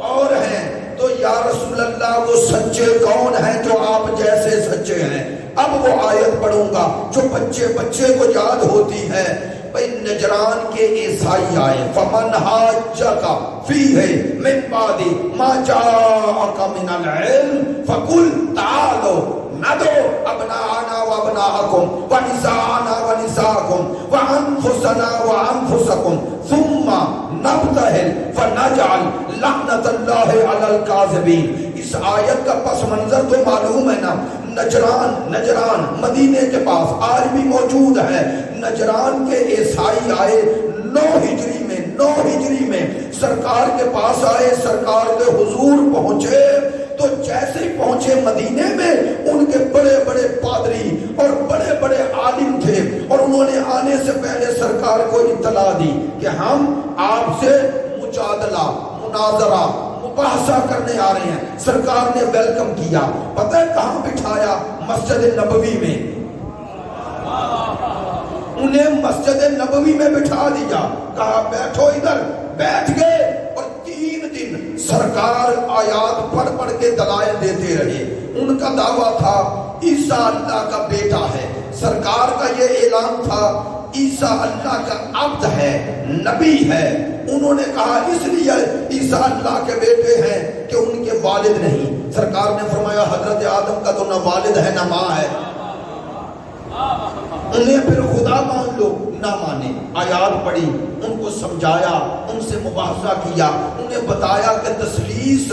اور ہیں۔ تو یا رسول اللہ وہ سچے کون ہیں جو آپ جیسے سچے ہیں؟ اب وہ آیت پڑھوں گا جو بچے بچے کو یاد ہوتی ہے۔ بھئی نجران کے عیسائی آئے، فمن حاجک فیہ من بعد ما جاءک من العلم فقل تعالوا ندعو ابناءنا وابناءکم ونساءنا ونساءکم وانفسنا وانفسکم ثم نبتہل فنجعل لعنت اللہ علی الکاذبین. اس آیت کا پس منظر تو معلوم ہے نا. نجران مدینے کے پاس آج بھی موجود ہے. نجران کے عیسائی آئے 9 ہجری میں سرکار کے پاس آئے, سرکار کے حضور پہنچے تو جیسے ہی پہنچے مدینے میں ان کے بڑے بڑے پادری اور بڑے بڑے عالم تھے, اور انہوں نے آنے سے پہلے سرکار کو اطلاع دی کہ ہم آپ سے مجادلہ, مناظرہ, مباحثہ کرنے آ رہے ہیں. سرکار نے ویلکم کیا. پتہ ہے کہاں بٹھایا؟ مسجد نبوی میں. انہیں مسجد نبوی میں بٹھا دیا, کہا بیٹھو ادھر. بیٹھ گئے اور 3 دن سرکار آیات پڑھ پڑھ کے دلائل دیتے رہے. ان کا دعویٰ تھا عیسیٰ اللہ کا بیٹا ہے. سرکار کا یہ اعلان تھا عیسیٰ اللہ کا عبد ہے, نبی ہے. انہوں نے کہا اس لیے عیسیٰ اللہ کے بیٹے ہیں کہ ان کے والد نہیں. سرکار نے فرمایا حضرت آدم کا تو نہ والد ہے نہ ماں ہے. انہیں پھر خدا مان لو, نہ مانے. آیات پڑھی, ان کو سمجھایا, ان سے مباحثہ کیا, انہیں بتایا کہ تثلیث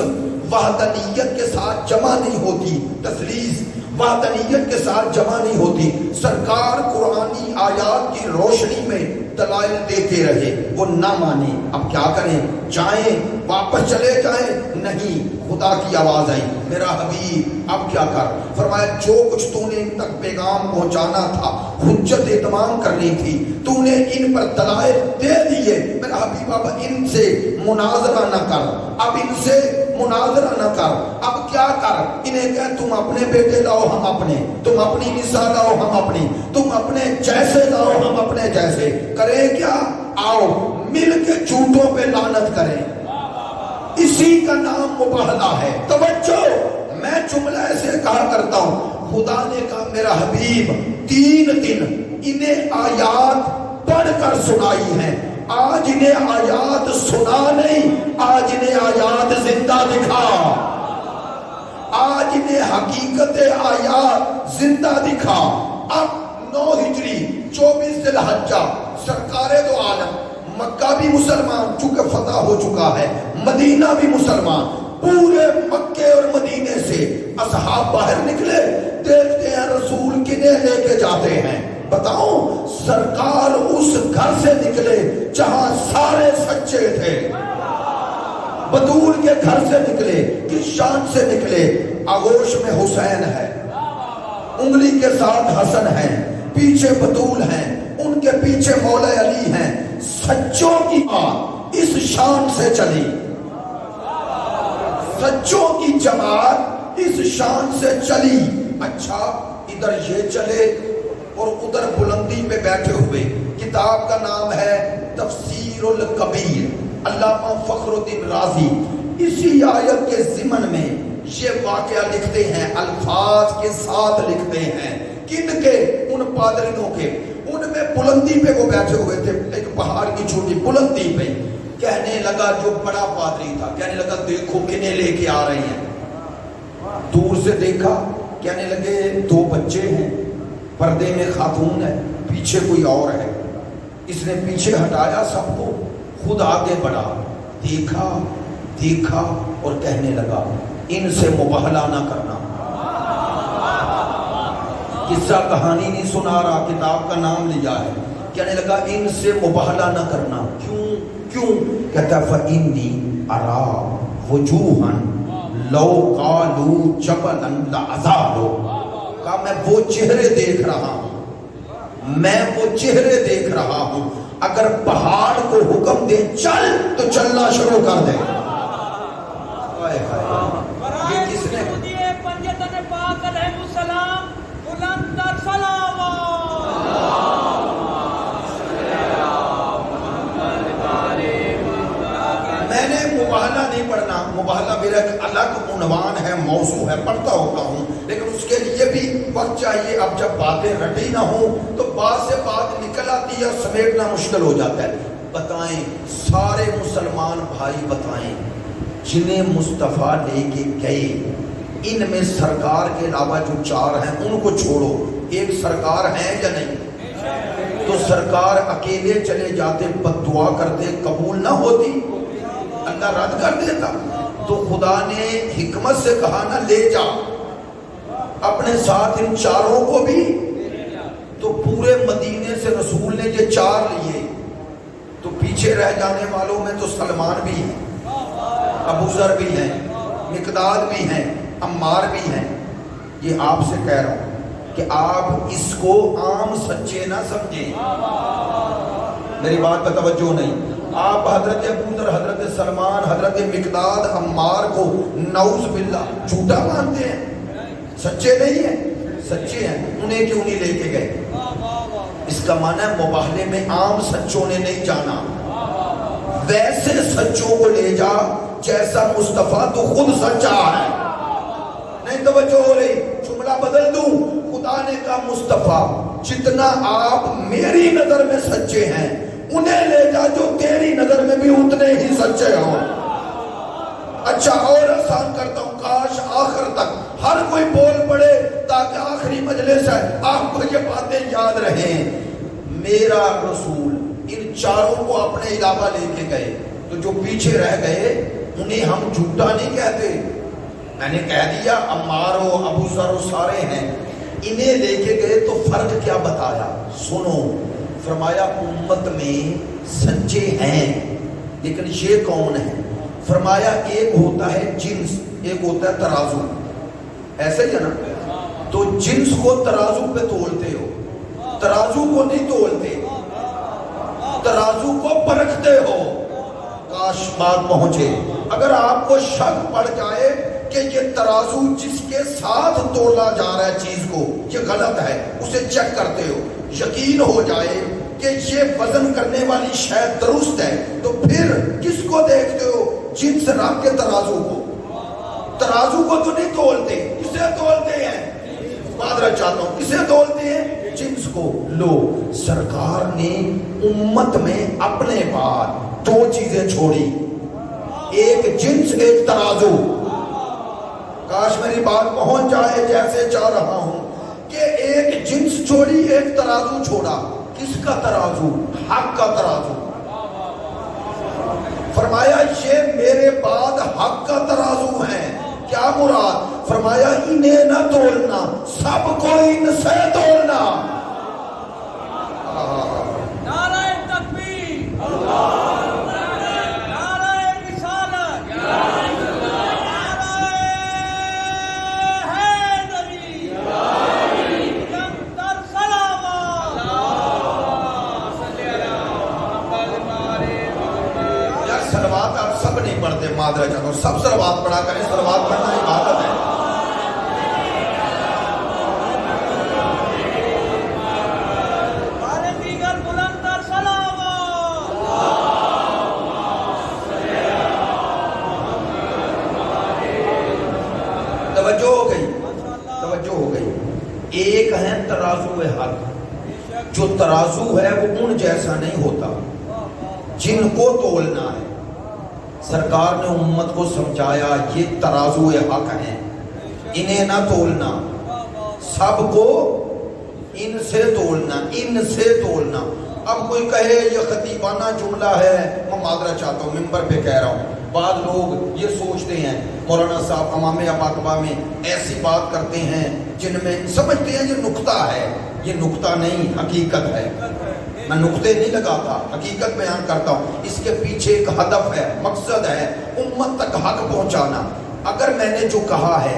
وحدانیت کے ساتھ جمع نہیں ہوتی. تثلیث وحدانیت کے ساتھ جمع نہیں ہوتی. سرکار قرآنی آیات کی روشنی میں دلائل دیتے رہے, وہ نہ مانے. اب کیا کریں؟ جائیں, واپس چلے جائیں؟ نہیں. خدا کی آواز آئی, میرا حبیب اب کیا کر؟ فرمایا جو کچھ تو نے ان تک پیغام پہنچانا تھا, حجت اتمام کرنی تھی, تو نے ان پر دلائل دے دیے. میرا حبیب اب ان سے مناظرہ نہ کر, اب ان سے مناظرہ نہ کر. اب کیا کر؟ انہیں کہ تم اپنے بیٹے لاؤ ہم اپنے, تم اپنی نساء لاؤ ہم اپنی, تم اپنے جیسے لاؤ ہم اپنے جیسے. کریں کیا؟ آؤ مل کے جھوٹوں پہ لعنت کریں. اسی کا نام مباہلہ ہے. توجہ, میں جملہ ایسے کہا کرتا ہوں, خدا نے کہا میرا حبیب 3 دن انہیں آیات پڑھ کر سنائی ہیں. آج انہیں آیات سنا نہیں, آج انہیں آیات زندہ دکھا. آج انہیں حقیقت آیات زندہ دکھا. اب 9 ہجری 24 ذی الحجہ سرکار دو عالم, مکہ بھی مسلمان چونکہ فتح ہو چکا ہے, مدینہ بھی مسلمان, پورے مکے اور مدینے سے اصحاب باہر نکلے. دیکھتے ہیں رسول کنہیں لے کے جاتے ہیں. بتاؤ, سرکار اس گھر سے نکلے جہاں سارے سچے تھے. بطول کے گھر سے نکلے, کس شان سے نکلے؟ آغوش میں حسین ہے, انگلی کے ساتھ حسن ہے, پیچھے بطول ہیں, ان کے پیچھے مولا علی ہیں. سچوں کی اس شان سے چلی, سچوں کی جماعت اس شان سے چلی. اچھا, ادھر یہ چلے اور ادھر بلندی پہ بیٹھے ہوئے. کتاب کا نام ہے تفسیر الکبیر, علامہ فخر الدین رازی اسی آیت کے ضمن میں یہ واقعہ لکھتے ہیں, الفاظ کے ساتھ لکھتے ہیں. کن کے؟ ان پادریوں کے. ان میں بلندی پہ وہ بیٹھے ہوئے تھے, ایک پہاڑ کی چھوٹی بلندی پہ. کہنے لگا, جو بڑا پادری تھا کہنے لگا دیکھو کنہیں لے کے آ رہے ہیں. دور سے دیکھا, کہنے لگے 2 بچے ہیں, پردے میں خاتون ہے, پیچھے کوئی اور ہے. اس نے پیچھے ہٹایا سب کو, خود آگے بڑھا, دیکھا دیکھا اور کہنے لگا ان سے مباہلہ نہ کرنا. قصہ کہانی نہیں سنا رہا, کتاب کا نام لیا ہے. کہنے لگا ان سے مباہلہ نہ کرنا. کیوں؟ کہتا فَإِنِّي أَرَى وُجُوهًا لَوْ قَالُوا جَبَلًا لَعَزَالُوا. کہا میں وہ چہرے دیکھ رہا ہوں, میں وہ چہرے دیکھ رہا ہوں, اگر پہاڑ کو حکم دے چل تو چلنا شروع کر دے. یہ کس نے؟ میں نے مباہلہ نہیں پڑھنا, مباہلہ میرا ایک الگ عنوان ہے, موضوع ہے, پڑھتا ہوتا ہوں, لیکن اس کے لیے بھی وقت چاہیے. اب جب باتیں رٹی نہ ہوں تو بات سے بات نکل آتی ہے اور سمیٹنا مشکل ہو جاتا ہے. بتائیں سارے مسلمان بھائی, بتائیں جنہیں مصطفیٰ لے کے گئے, ان میں سرکار کے علاوہ جو 4 ہیں ان کو چھوڑو, ایک سرکار ہیں یا نہیں؟ تو سرکار اکیلے چلے جاتے، بد دعا کرتے، قبول نہ ہوتی، اللہ رد کر دیتا۔ تو خدا نے حکمت سے کہا نا لے جا اپنے ساتھ ان چاروں کو بھی۔ تو پورے مدینے سے رسول نے یہ چار لیے، تو پیچھے رہ جانے والوں میں تو سلمان بھی ہیں، ابو ذر بھی ہیں، مقداد بھی ہیں، عمار بھی ہیں۔ یہ آپ سے کہہ رہا ہوں کہ آپ اس کو عام سچے نہ سمجھیں، میری بات پہ توجہ نہیں۔ آپ حضرت ابو ذر، حضرت سلمان، حضرت مقداد، عمار کو نعوذ باللہ جھوٹا مانتے ہیں، سچے نہیں ہیں، سچے ہیں، انہیں کیوں نہیں لے کے گئے؟ اس کا معنی ہے مباہلے میں عام سچوں نے نہیں جانا، ویسے سچوں کو لے جا جیسا مصطفیٰ تو خود سچا ہے۔ نہیں توجہ ہو رہی، جملہ بدل دوں، خدا نے کہا مصطفیٰ جتنا آپ میری نظر میں سچے ہیں انہیں لے جا جو تیری نظر میں بھی اتنے ہی سچے ہوں۔ اچھا اور آسان کرتا ہوں، کاش آخر تک ہر کوئی بول پڑے تاکہ آخری مجلس ہے آپ کو یہ باتیں یاد رہیں۔ میرا رسول ان چاروں کو اپنے علاوہ لے کے گئے، تو جو پیچھے رہ گئے انہیں ہم جھوٹا نہیں کہتے، میں نے کہہ دیا عمار و ابو ذر و سارے ہیں، انہیں لے کے گئے تو فرق کیا بتایا سنو۔ فرمایا امت میں سچے ہیں لیکن یہ کون ہے؟ فرمایا ایک ہوتا ہے جنس، ایک ہوتا ہے ترازو، ایسے ہی ہے نا؟ تو جنس کو ترازو پہ تولتے ہو، ترازو کو نہیں تولتے، ترازو کو پرکھتے ہو۔ کاش بات پہنچے۔ اگر آپ کو شک پڑ جائے کہ یہ ترازو جس کے ساتھ تولا جا رہا ہے چیز کو یہ غلط ہے، اسے چیک کرتے ہو، یقین ہو جائے کہ یہ وزن کرنے والی شے درست ہے، تو پھر کس کو دیکھتے ہو؟ جنس رکھ کے ترازو کو، ترازو کو تو نہیں تولتے، کسے تولتے ہیں؟ معذرت چاہتا ہوں، کسے تولتے ہیں؟ جنس کو۔ لو سرکار نے امت میں اپنے بعد دو چیزیں چھوڑی، ایک جنس ایک ترازو۔ کاش میری بات پہنچ جائے جیسے چاہ رہا ہوں کہ ایک جنس چھوڑی ایک ترازو چھوڑا۔ کس کا ترازو؟ حق کا ترازو۔ فرمایا یہ میرے بعد حق کا ترازو ہے۔ کیا مراد؟ فرمایا انہیں نہ تولنا، سب کو ان سے تولنا۔ نعرہ تکبیر، نعرہ رسالت، نعرہ حیدری، لنگر صلوات۔ یار صلوات آپ سب نہیں پڑھتے، معذرت چاہتا ہوں، سب صلوات پڑھا کریں، صلوات پڑھنا عبادت ہے۔ نعرہ دیگر بلندر صلوات۔ توجہ ہو گئی، توجہ ہو گئی۔ ایک ہے ترازو حق، جو ترازو ہے وہ ان جیسا نہیں ہوتا، جن کو تولنا ہے۔ سرکار نے امت کو سمجھایا یہ ترازو حق ہیں، انہیں نہ تولنا، سب کو ان سے تولنا، ان سے تولنا۔ اب کوئی کہے یہ خطیبانہ جملہ ہے، میں معذرت چاہتا ہوں ممبر پہ کہہ رہا ہوں، بعض لوگ یہ سوچتے ہیں مولانا صاحب امام اباقبہ میں ایسی بات کرتے ہیں جن میں سمجھتے ہیں یہ نکتہ ہے، یہ نکتہ نہیں حقیقت ہے۔ میں نکتے نہیں لگاتا، حقیقت بیان کرتا ہوں۔ اس کے پیچھے ایک ہدف ہے، مقصد ہے، امت تک حق پہنچانا۔ اگر میں نے جو کہا ہے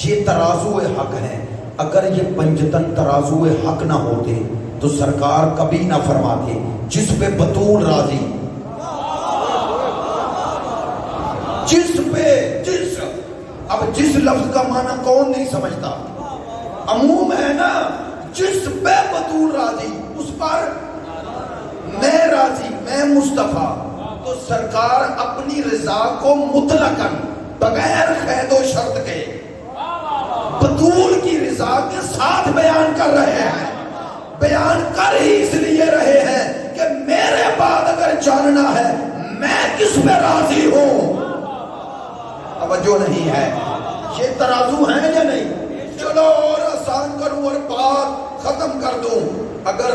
یہ ترازو حق ہے، اگر یہ پنجتن ترازو حق نہ ہوتے تو سرکار کبھی نہ فرماتے جس پہ بطول راضی، جس پہ جس، اب جس لفظ کا معنی کون نہیں سمجھتا، عموم ہے نا، جس پہ بطول راضی اس پر میں راضی، میں مصطفیٰ۔ تو سرکار اپنی رضا کو مطلقاً بغیر قید و شرط کے بطول کی رضا کے ساتھ بیان کر رہے ہیں۔ بیان کر ہی اس لیے رہے ہیں کہ میرے بعد اگر جاننا ہے میں کس پہ راضی ہوں۔ توجہ نہیں ہے، یہ ترازو ہے یا نہیں؟ چلو اور آسان کروں اور بات ختم کر دوں۔ اگر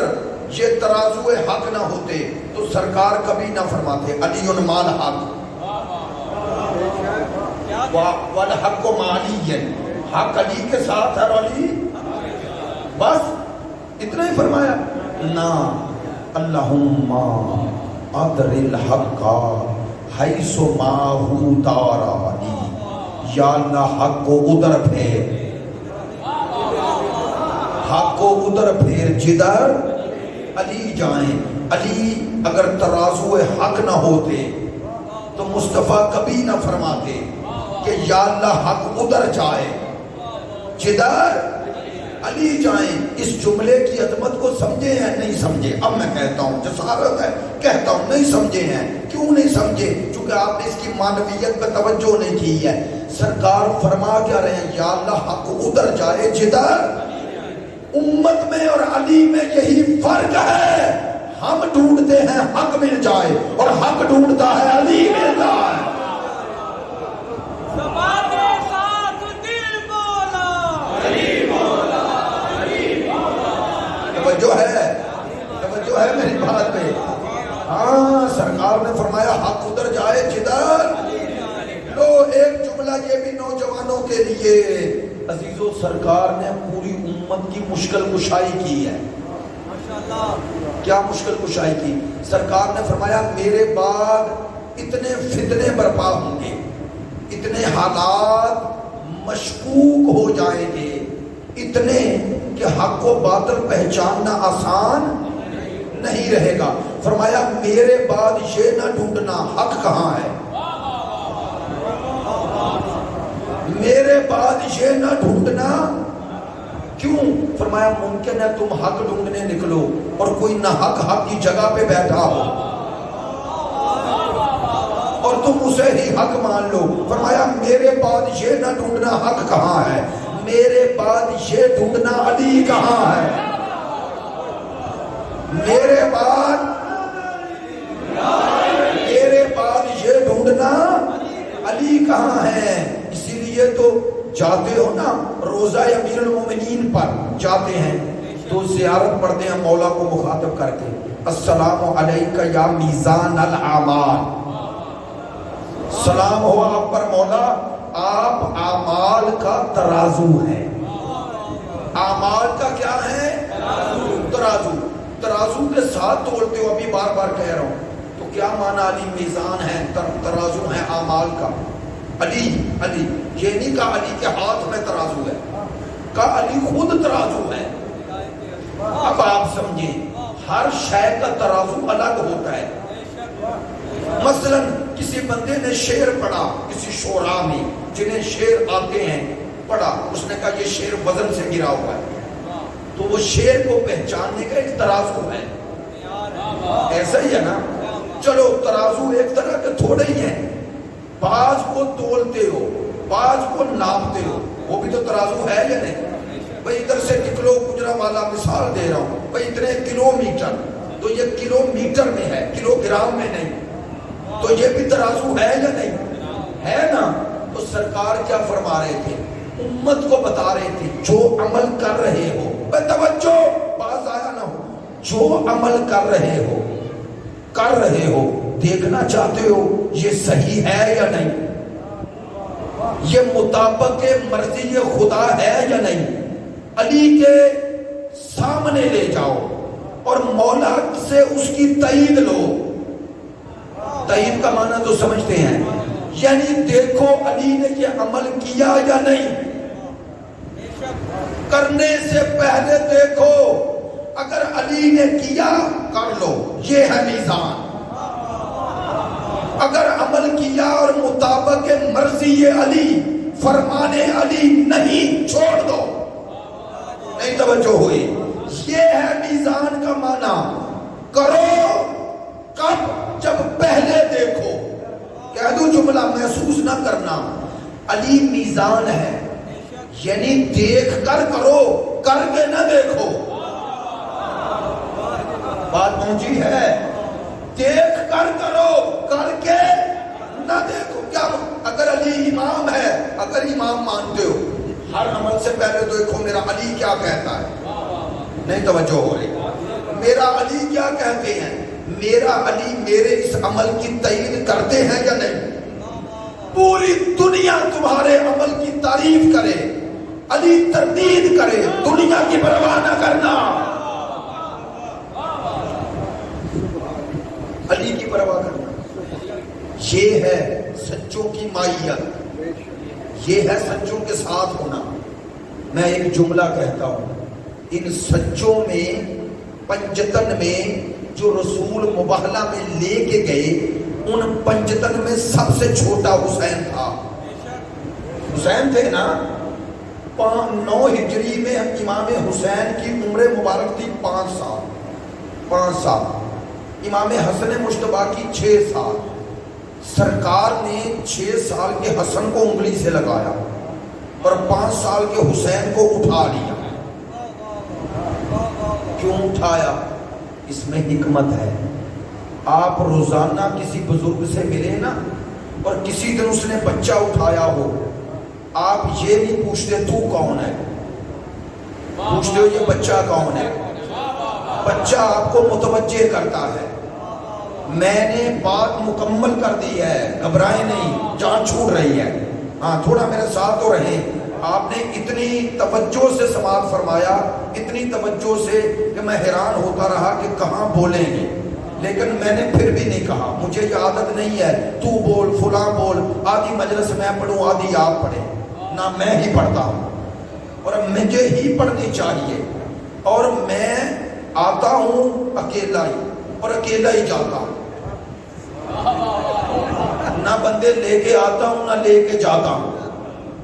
یہ ترازو حق نہ ہوتے تو سرکار کبھی نہ فرماتے علی مال حق والحق مالی، حق علی کے ساتھ ہے اور علی بس اتنا ہی فرمایا نا اللہم ادر الحق حیث ما ہو تارانی، یا اللہ حق کو ادھر پھیر، حق کو ادھر پھیر جدھر علی جائیں۔ علی اگر ترازو حق نہ ہوتے تو مصطفیٰ کبھی نہ فرماتے کہ یا اللہ حق ادھر جائے جدھر علی جائیں۔ اس جملے کی عظمت کو سمجھے ہیں نہیں سمجھے؟ اب میں کہتا ہوں، جسارت ہے کہتا ہوں، نہیں سمجھے ہیں۔ کیوں نہیں سمجھے؟ چونکہ آپ نے اس کی معنویت پہ توجہ نہیں کی ہے۔ سرکار فرما کیا رہے ہیں؟ یا اللہ حق ادھر جائے جدھر، امت میں اور علی میں یہی فرق ہے، ہم ڈھونڈتے ہیں حق مل جائے اور حق ڈھونڈتا ہے علی مل جائے۔ سبا کے ساتھ دل بولا توجہ ہے میری بات پہ؟ ہاں، سرکار نے فرمایا حق ادھر جائے جدھر۔ لو ایک جملہ یہ بھی نوجوانوں کے لیے، عزیزو سرکار نے پوری امت کی مشکل کشائی کی ہے۔ کیا مشکل کشائی کی؟ سرکار نے فرمایا میرے بعد اتنے فتنے برپا ہوں گے، اتنے حالات مشکوک ہو جائیں گے، اتنے کہ حق و باطل پہچاننا آسان نہیں رہے گا۔ فرمایا میرے بعد یہ نہ ڈھونڈنا حق کہاں ہے، میرے بعد یہ نہ ڈھونڈنا۔ کیوں؟ فرمایا ممکن ہے تم حق ڈھونڈنے نکلو اور کوئی نہ حق کی جگہ پہ بیٹھا ہو اور تم اسے ہی حق مان لو۔ فرمایا میرے بعد یہ نہ ڈھونڈنا حق کہاں ہے، میرے بعد یہ ڈھونڈنا علی کہاں ہے، میرے بعد یہ ڈھونڈنا علی کہاں ہے۔ اسی لیے تو جاتے ہو نا، روزہ امیر المومنین پر جاتے ہیں تو زیارت پڑھتے ہیں مولا کو مخاطب کر کے، السلام علیکہ یا میزان الاعمال، سلام ہو آپ پر مولا، آپ اعمال کا ترازو ہیں۔ اعمال کا کیا ہے؟ ترازو۔ ترازو کے ساتھ تولتے ہو، ابھی بار بار کہہ رہا ہوں۔ تو کیا معنی علی میزان ہے، ترازو ہے اعمال کا؟ علی یہ نہیں کہا علی کے ہاتھ میں ترازو ہے، کہا علی خود ترازو ہے۔ اب آپ سمجھیں، ہر شے کا ترازو الگ ہوتا ہے۔ مثلا کسی بندے نے شعر پڑھا، کسی شعراء میں جنہیں شعر آتے ہیں پڑھا، اس نے کہا یہ شعر وزن سے گرا ہوا ہے، تو وہ شعر کو پہچاننے کا ایک ترازو ہے۔ ایسا ہی ہے نا؟ چلو ترازو ایک طرح کے تھوڑے ہی ہیں، بعض کو تولتے ہو، بعض کو ناپتے ہو، وہ بھی تو ترازو ہے یا نہیں؟ بھئی ادھر سے نکلو گجرا والا، مثال دے رہا ہوں، بھئی اتنے کلومیٹر، تو یہ کلومیٹر میں ہے، کلو گرام میں نہیں، تو یہ بھی ترازو ہے یا نہیں؟ ہے نا؟ تو سرکار کیا فرما رہے تھے؟ امت کو بتا رہے تھے جو عمل کر رہے ہو، بے توجہ باز آیا نہ ہو، جو عمل کر رہے ہو دیکھنا چاہتے ہو یہ صحیح ہے یا نہیں، یہ مطابق مرضی خدا ہے یا نہیں، علی کے سامنے لے جاؤ اور مولا سے اس کی تائید لو۔ تائید کا معنی تو سمجھتے ہیں، یعنی دیکھو علی نے یہ عمل کیا یا نہیں، کرنے سے پہلے دیکھو، اگر علی نے کیا کر لو، یہ ہے میزان۔ اگر عمل کیا اور مطابق مرضی علی، فرمانے علی نہیں، چھوڑ دو۔ نہیں توجہ ہوئی؟ یہ ہے میزان کا معنی۔ کرو کب؟ جب پہلے دیکھو۔ کہہ دو جملہ محسوس نہ کرنا، علی میزان ہے، یعنی دیکھ کر کرو، کر کے نہ دیکھو۔ بات پہنچی ہے؟ دیکھ کر کرو، کر کے نہ دیکھو۔ کیا اگر علی امام ہے، اگر امام مانتے ہو، ہر عمل سے پہلے دیکھو میرا علی کیا کہتا ہے۔ نہیں توجہ ہو رہی؟ میرا علی کیا کہتے ہیں؟ میرا علی میرے اس عمل کی تائید کرتے ہیں یا نہیں؟ پوری دنیا تمہارے عمل کی تعریف کرے، علی تردید کرے، دنیا کی پرواہ نہ کرنا، علی کی پرواہ کرنا۔ یہ ہے سچوں کی مائیت، یہ ہے سچوں کے ساتھ ہونا۔ میں ایک جملہ کہتا ہوں، ان سچوں میں پنجتن میں جو رسول مباہلہ میں لے کے گئے، ان پنجتن میں سب سے چھوٹا حسین تھا۔ حسین تھے نا، 9 ہجری میں امام حسین کی عمر مبارک تھی 5 سال، امام حسن مشتبہ کی 6 سال۔ سرکار نے 6 سال کے حسن کو انگلی سے لگایا اور 5 سال کے حسین کو اٹھا لیا۔ کیوں اٹھایا؟ اس میں حکمت ہے۔ آپ روزانہ کسی بزرگ سے ملے نا اور کسی دن اس نے بچہ اٹھایا ہو، آپ یہ نہیں پوچھتے تو کون ہے، پوچھتے ہو یہ بچہ کون ہے۔ بچہ آپ کو متوجہ کرتا ہے، میں نے بات مکمل کر دی ہے، گھبرائیں نہیں، جان چھوٹ رہی ہے، ہاں تھوڑا میرے ساتھ تو رہیں۔ آپ نے اتنی توجہ سے سماعت فرمایا، اتنی توجہ سے کہ میں حیران ہوتا رہا کہ کہاں بولیں گے، لیکن میں نے پھر بھی نہیں کہا، مجھے یہ عادت نہیں ہے تو بول فلاں بول، آدھی مجلس میں پڑھوں آدھی آپ پڑھیں، نہ میں ہی پڑھتا ہوں اور مجھے ہی پڑھنی چاہیے، اور میں آتا ہوں اکیلا ہی اور اکیلا ہی جاتا ہوں، نہ بندے لے کے آتا ہوں نہ لے کے جاتا ہوں،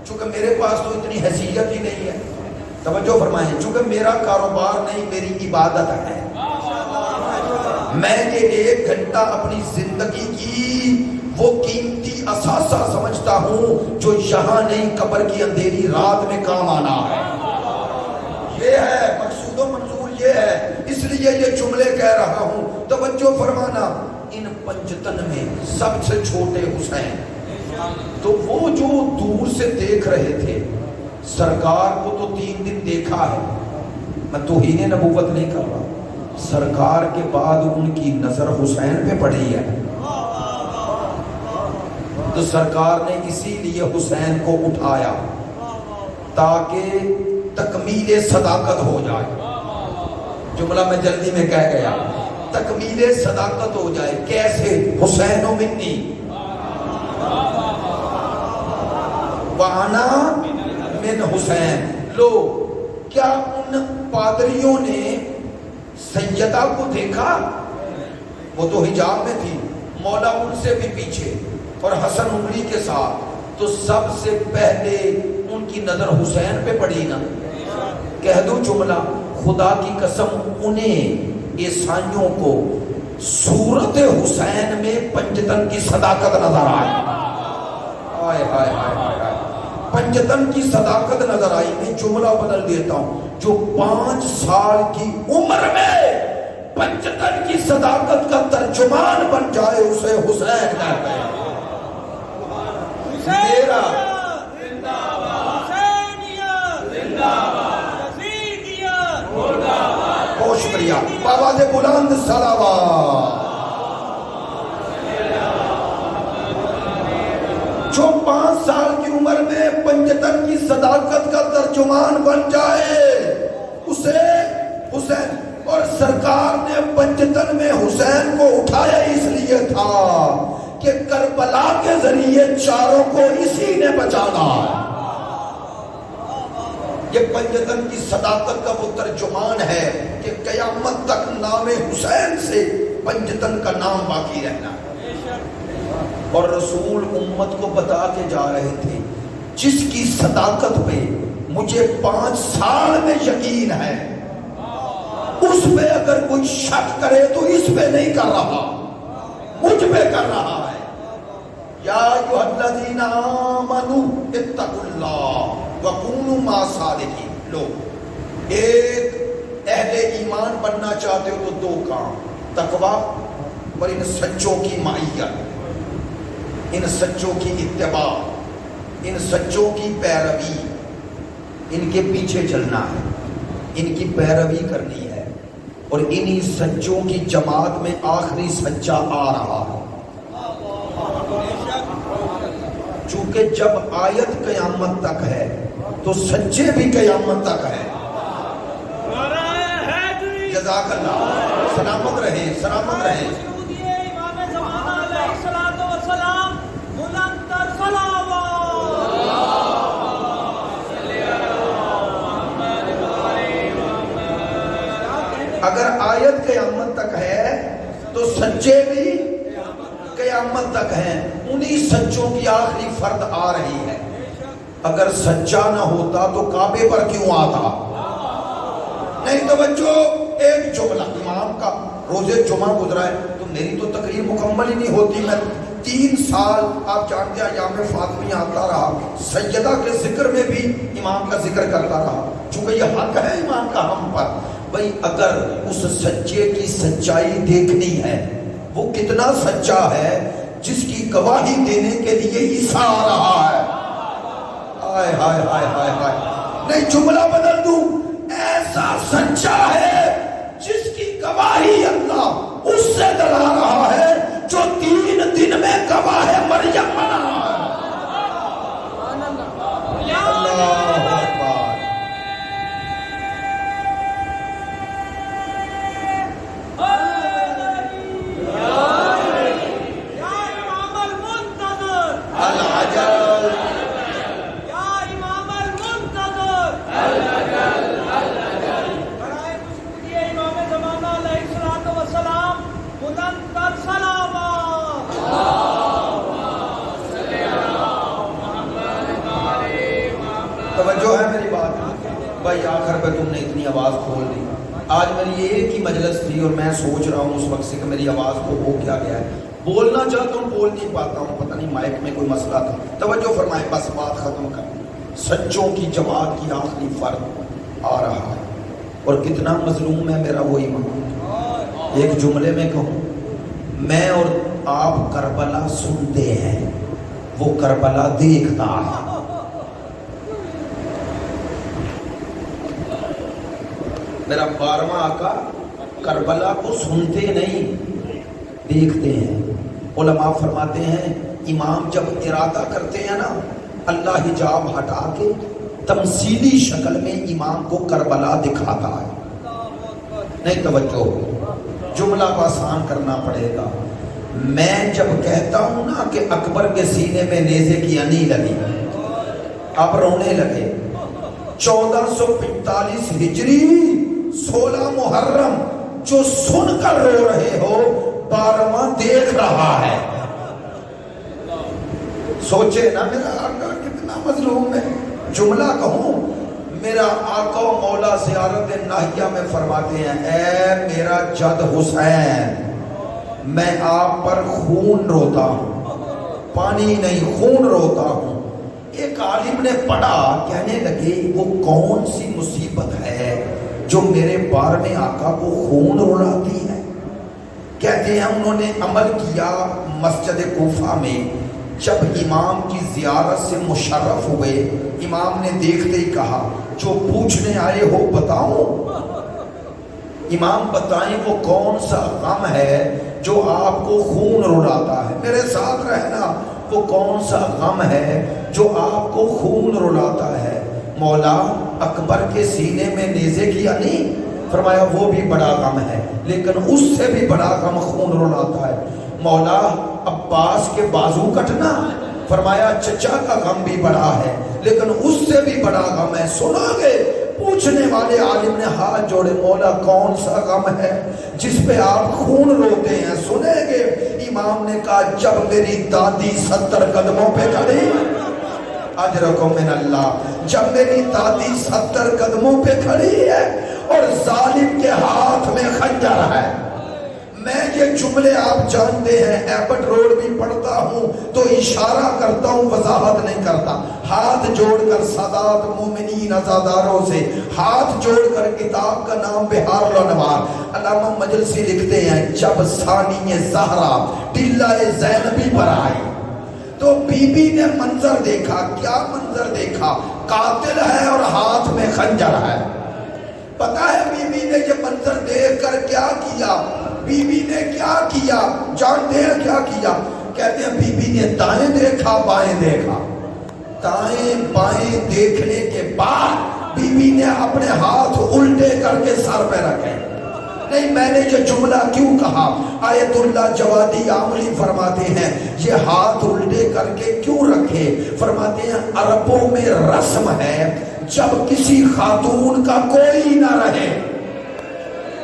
چونکہ میرے پاس تو اتنی حیثیت ہی نہیں ہے۔ توجہ فرمائیں، چونکہ میرا کاروبار نہیں، میری عبادت ہے۔ میں یہ 1 گھنٹہ اپنی زندگی کی وہ قیمتی اثاثہ سمجھتا ہوں جو یہاں نہیں قبر کی اندھیری رات میں کام آنا ہے۔ یہ ہے مقصود و منظور، یہ ہے، اس لیے یہ جملے کہہ رہا ہوں۔ توجہ فرمانا، ان پنجتن میں سب سے چھوٹے حسین، تو وہ جو دور سے دیکھ رہے تھے سرکار کو تو 3 دن دیکھا ہے، میں توہین نبوت نہیں کر رہا، سرکار کے بعد ان کی نظر حسین پہ پڑی ہے، تو سرکار نے اسی لیے حسین کو اٹھایا تاکہ تکمیل صداقت ہو جائے۔ جملہ میں جلدی میں کہہ گیا، تکمیل صداقت ہو جائے۔ کیسے؟ حسین و منی وانا من حسین۔ لو، کیا ان پادریوں نے سیدہ کو دیکھا؟ وہ تو حجاب میں تھی، مولا ان سے بھی پیچھے اور حسن انگلی کے ساتھ، تو سب سے پہلے ان کی نظر حسین پہ پڑی نا۔ کہہ دو جملہ، خدا کی قسم انہیں عیسائیوں کو صورت حسین میں پنجتن کی صداقت نظر آئی۔ آئے ہائے ہائے ہائے، پنجتن کی صداقت نظر آئی۔ میں جملہ بدل دیتا ہوں، جو 5 سال کی عمر میں پنجتن کی صداقت کا ترجمان بن جائے اسے حسین کہتے ہیں۔ میرا بہت شکریہ، آواز بلند صلوات۔ جو 5 سال کی عمر میں پنجتن کی صداقت کا ترجمان بن جائے اسے حسین، اور سرکار نے پنجتن میں حسین کو اٹھایا اس لیے تھا کہ کربلا کے ذریعے چاروں کو اسی نے بچانا ہے۔ یہ پنجتن کی صداقت کا وہ ترجمان ہے کہ قیامت تک نام حسین سے پنجتن کا نام باقی رہنا ہے۔ اور رسول امت کو بتا کے جا رہے تھے، جس کی صداقت پہ مجھے 5 سال میں یقین ہے، اس پہ اگر کوئی شک کرے تو اس پہ نہیں کر رہا، مجھ پہ کر رہا ہے۔ یا ایھا الذین آمنوا اتقوا اللہ وکونوا مع الصادقین۔ لو، ایک اہل ایمان بننا چاہتے ہو تو 2 کام، تقویٰ اور ان سچوں کی معیت، ان سچوں کی اتباع، ان سچوں کی پیروی، ان کے پیچھے چلنا ہے، ان کی پیروی کرنی ہے۔ اور انہی سچوں کی جماعت میں آخری سچا آ رہا ہے۔ چونکہ جب آیت قیامت تک ہے تو سچے بھی قیامت تک ہے۔ جزاک اللہ، سلامت رہے، سلامت رہے۔ امام زمانہ علیہ الصلوۃ والسلام بلندتر صلوات۔ اگر آیت قیامت تک ہے تو سچے بھی قیامت تک ہیں، انہی سچوں کی آخری فرد آ رہی ہے۔ اگر سچا نہ ہوتا تو کعبے پر کیوں آتا؟ نہیں توجہ، ایک جملہ امام کا روزے جمعہ گزرا ہے تو میری تو تقریر مکمل ہی نہیں ہوتی۔ میں 3 سال آپ جانتے ہیں ایام فاطمی آتا رہا، سیدہ کے ذکر میں بھی امام کا ذکر کرتا رہا، چونکہ یہ حق ہے امام کا ہم پر۔ بھئی اگر اس سچے کی سچائی دیکھنی ہے، وہ کتنا سچا ہے جس کی گواہی دینے کے لیے عیسیٰ آ رہا ہے۔ ہائے ہائے ہائے ہائے ہائے، نہیں جملہ بدل دوں، ایسا سچا ہے جس کی گواہی اللہ اس سے دلا رہا ہے جو 3 دن میں گواہ مریم بنا ہے۔ اللہ اکبر۔ توجہ ہے میری بات؟ بھائی آخر پہ تم نے اتنی آواز کھول دی۔ آج میری ایک ہی مجلس تھی اور میں سوچ رہا ہوں اس وقت سے کہ میری آواز کو ہو کیا گیا ہے، بولنا چاہتا ہوں بول نہیں پاتا ہوں، پتہ نہیں مائک میں کوئی مسئلہ تھا۔ توجہ فرمائیں، بس بات ختم کر۔ سچوں کی جماعت کی آخری فرد آ رہا ہے، اور کتنا مظلوم ہے میرا وہ ایمان۔ ایک جملے میں کہوں، میں اور آپ کربلا سنتے ہیں، وہ کربلا دیکھتا ہے۔ میرا 12واں آقا کربلا کو سنتے نہیں دیکھتے ہیں۔ علماء فرماتے ہیں امام جب ارادہ کرتے ہیں نا، اللہ حجاب ہٹا کے تمثیلی شکل میں امام کو کربلا دکھاتا ہے۔ نہیں توجہ، جملہ کو آسان کرنا پڑے گا۔ میں جب کہتا ہوں نا کہ اکبر کے سینے میں نیزے کی انی لگی، آپ رونے لگے۔ 1445 ہجری 16 محرم جو سن کر رو رہے ہو، 12واں دیکھ رہا ہے۔ سوچے نا میرا آقا کتنا مظلوم ہے۔ جملہ کہوں، میرا آقا و مولا زیارت ناہیہ میں فرماتے ہیں، اے میرا جد حسین، میں آپ پر خون روتا ہوں، پانی نہیں خون روتا ہوں۔ ایک عالم نے پڑھا، کہنے لگے وہ کون سی مصیبت ہے جو میرے 12ویں آقا کو خون رلاتی ہے؟ کہتے ہیں انہوں نے عمل کیا مسجد کوفہ میں، جب امام کی زیارت سے مشرف ہوئے، امام نے دیکھتے ہی کہا جو پوچھنے آئے ہو بتاؤ، امام بتائیں وہ کون سا غم ہے جو آپ کو خون رلاتا ہے، میرے ساتھ رہنا، وہ کون سا غم ہے جو آپ کو خون رلاتا ہے؟ مولا اکبر کے سینے میں نیزے کی انی، فرمایا وہ بھی بڑا غم ہے، لیکن اس سے بھی بڑا غم خون رلاتا ہے۔ مولا عباس کے بازو کٹنا، فرمایا چچا کا غم بھی بڑا ہے، لیکن اس سے بھی بڑا غم ہے۔ سنا گے پوچھنے والے عالم نے ہاتھ جوڑے، مولا کون سا غم ہے جس پہ آپ خون روتے ہیں؟ سنیں گے؟ امام نے کہا جب میری دادی 70 قدموں پہ کھڑی، اجرکم من اللہ، جب میری دادی 70 قدموں پہ کھڑی ہے اور ظالم کے ہاتھ میں خنجر ہے۔ میں یہ جملے آپ جانتے ہیں، ایبٹ روڈ بھی پڑھتا ہوں تو اشارہ کرتا ہوں، وضاحت نہیں کرتا۔ ہاتھ جوڑ کر سادات مومنین عزاداروں سے ہاتھ جوڑ کر، کتاب کا نام بہار الانوار، علامہ مجلسی لکھتے ہیں جب ثانی زہرا ٹلہ زینبی پر آئی تو بی بی نے منظر دیکھا۔ کیا منظر دیکھا؟ قاتل ہے اور ہاتھ میں خنجر ہے۔ پتا ہے بی بی نے یہ منظر دیکھ کر کیا کیا؟ بی بی نے کیا کیا جانتے ہیں کیا کیا؟ کہتے ہیں بی بی نے دائیں دیکھا بائیں دیکھا، دائیں بائیں دیکھنے کے بعد بی بی نے اپنے ہاتھ الٹے کر کے سر پہ رکھے۔ نہیں، میں نے یہ جملہ کیوں کہا؟ آیت اللہ جوادی عاملی فرماتے ہیں یہ ہاتھ الٹے کر کے کیوں رکھے؟ فرماتے ہیں عربوں میں رسم ہے جب کسی خاتون کا کوئی نہ رہے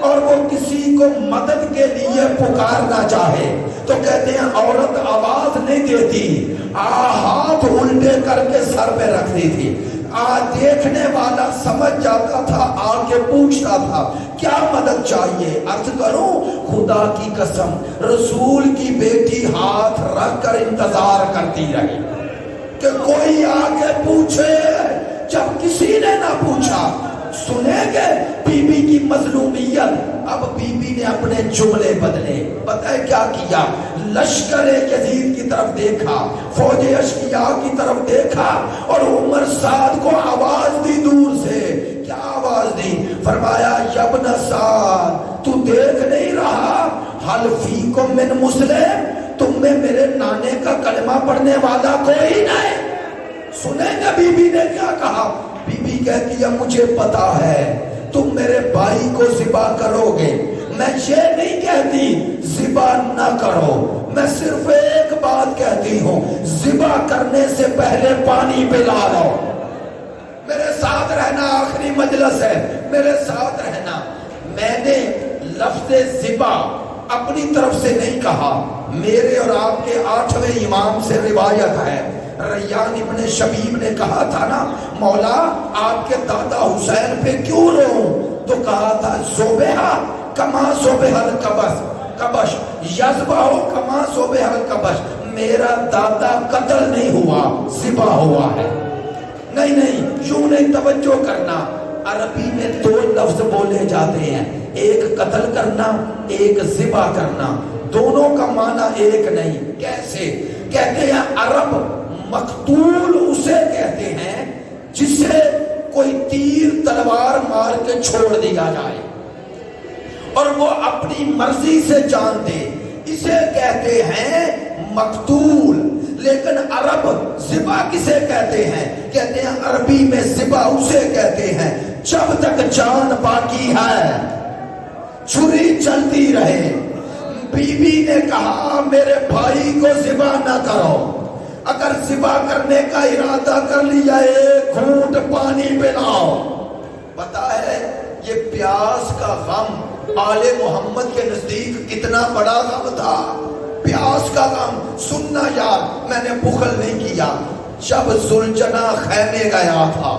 اور وہ کسی کو مدد کے لیے پکارنا چاہے تو کہتے ہیں عورت آواز نہیں دیتی، ہاتھ الٹے کر کے سر پہ رکھتی تھی۔ دیکھنے والا سمجھ جاتا تھا، آ کے پوچھتا تھا کیا مدد چاہیے؟ عرض کروں خدا کی قسم رسول کی بیٹی ہاتھ رکھ کر انتظار کرتی رہی کہ کوئی آ کے پوچھے۔ جب کسی نے نہ پوچھا، سنیں گے بی بی کی مظلومیت۔ اب بی بی نے اپنے جملے بدلے، پتہ ہے کیا کیا؟ لشکر یزید کی طرف دیکھا، فوج اشقیاء کی طرف دیکھا اور عمر سعد کو آواز دی دور سے۔ کیا آواز دی؟ فرمایا یبن سعد تو دیکھ نہیں رہا حل فیکم من مسلم، تم میں میرے نانے کا کلمہ پڑھنے والا کوئی نہیں؟ سنیں گے بی بی نے کیا کہا؟ بی بی کہتی ہے مجھے پتا ہے تم میرے بھائی کو ذبح کرو گے، میں یہ نہیں کہتی ذبح نہ کرو، میں صرف ایک بات کہتی ہوں ذبح کرنے سے پہلے پانی پلا لو۔ میرے ساتھ رہنا، آخری مجلس ہے، میرے ساتھ رہنا۔ میں نے لفظ ذبح اپنی طرف سے نہیں کہا، میرے اور آپ کے 8ویں امام سے روایت ہے۔ ریان ابن شبیب نے کہا تھا نا مولا آپ کے دادا حسین پہ کیوں رو؟ تو کہا تھا ذبح کما ذبح الکبش یذبح کما ذبح الکبش، میرا دادا قتل نہیں ہوا، ذبح ہوا ہے۔ نہیں یوں نہیں، توجہ کرنا، عربی میں 2 لفظ بولے جاتے ہیں، ایک قتل کرنا، ایک ذبح کرنا، دونوں کا معنی ایک نہیں۔ کیسے؟ کہتے ہیں عرب مقتول اسے کہتے ہیں جسے کوئی تیر تلوار مار کے چھوڑ دیا جائے اور وہ اپنی مرضی سے جان دے، اسے کہتے ہیں مقتول۔ لیکن عرب ذبح کسے کہتے ہیں؟ کہتے ہیں عربی میں ذبح اسے کہتے ہیں جب تک جان باقی ہے، چھری چلتی رہے۔ بی بی نے کہا میرے بھائی کو ذبح نہ کرو، اگر ذبح کرنے کا ارادہ کر لیا ایک گھونٹ پانی پلاؤ۔ پتا ہے یہ پیاس کا غم آل محمد کے نزدیک کتنا بڑا غم تھا، پیاس کا غم۔ سننا یار، میں نے بخل نہیں کیا، جب ذوالجناح خیمے گیا تھا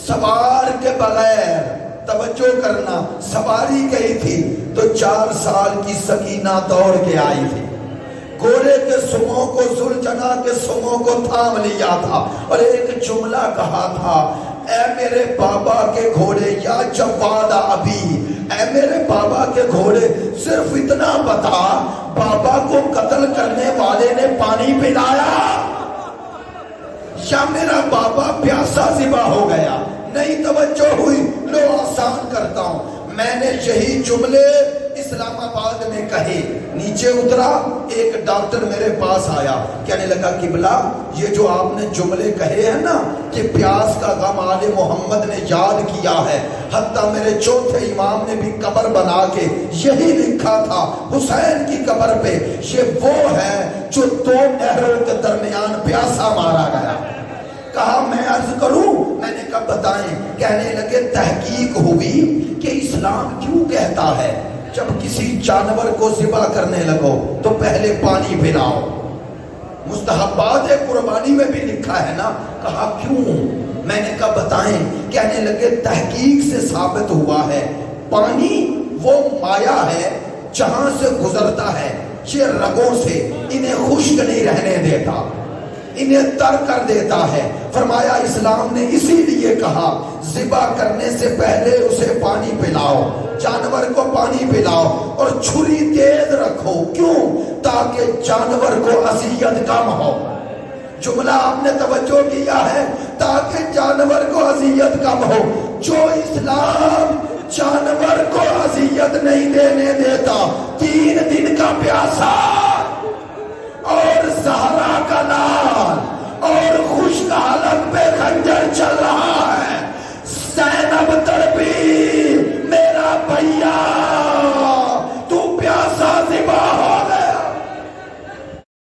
سوار کے بغیر، توجہ کرنا، سواری گئی تھی تو 4 سال کی سکینہ دوڑ کے آئی تھی، گھوڑے کے سموں کو ذوالجناح کے سموں کو تھام لیا تھا اور ایک جملہ کہا تھا اے میرے بابا کے گھوڑے یا جواد ابی، اے میرے بابا کے گھوڑے صرف اتنا بتا بابا کو قتل کرنے والے نے پانی پلایا یا میرا بابا پیاسا ذبح ہو گیا؟ نہیں توجہ ہوئی، لو آسان کرتا ہوں، میں نے یہی جملے اسلام آباد میں کہے، نیچے اترا، ایک ڈاکٹر میرے پاس آیا، کہنے لگا قبلہ یہ جو آپ نے جملے کہے ہیں نا کہ پیاس کا غم آل محمد نے یاد کیا ہے، حتیٰ میرے 4تھے امام نے بھی قبر بنا کے یہی لکھا تھا حسین کی قبر پہ، یہ وہ ہے جو 2 نہروں کے درمیان پیاسا مارا گیا۔ کہا میں عرض کروں؟ میں نے کہا بتائیں۔ کہنے لگے تحقیق ہوئی کہ اسلام کیوں کہتا ہے جب کسی جانور کو ذبح کرنے لگو تو پہلے پانی پلاؤ، مستحبات قربانی میں بھی لکھا ہے نا۔ کہا کیوں؟ میں نے کہا بتائیں۔ کہنے لگے تحقیق سے ثابت ہوا ہے پانی وہ مایا ہے جہاں سے گزرتا ہے یہ رگوں سے انہیں خشک نہیں رہنے دیتا، انہیں تر کر دیتا ہے۔ فرمایا اسلام نے اسی لیے کہا ذبح کرنے سے پہلے اسے پانی پلاؤ، جانور کو پانی پلاؤ اور چھری تیز رکھو۔ کیوں؟ تاکہ جانور کو اذیت کم ہو۔ جملہ آپ نے توجہ کیا ہے، تاکہ جانور کو اذیت کم ہو۔ جو اس اسلام جانور کو عزیز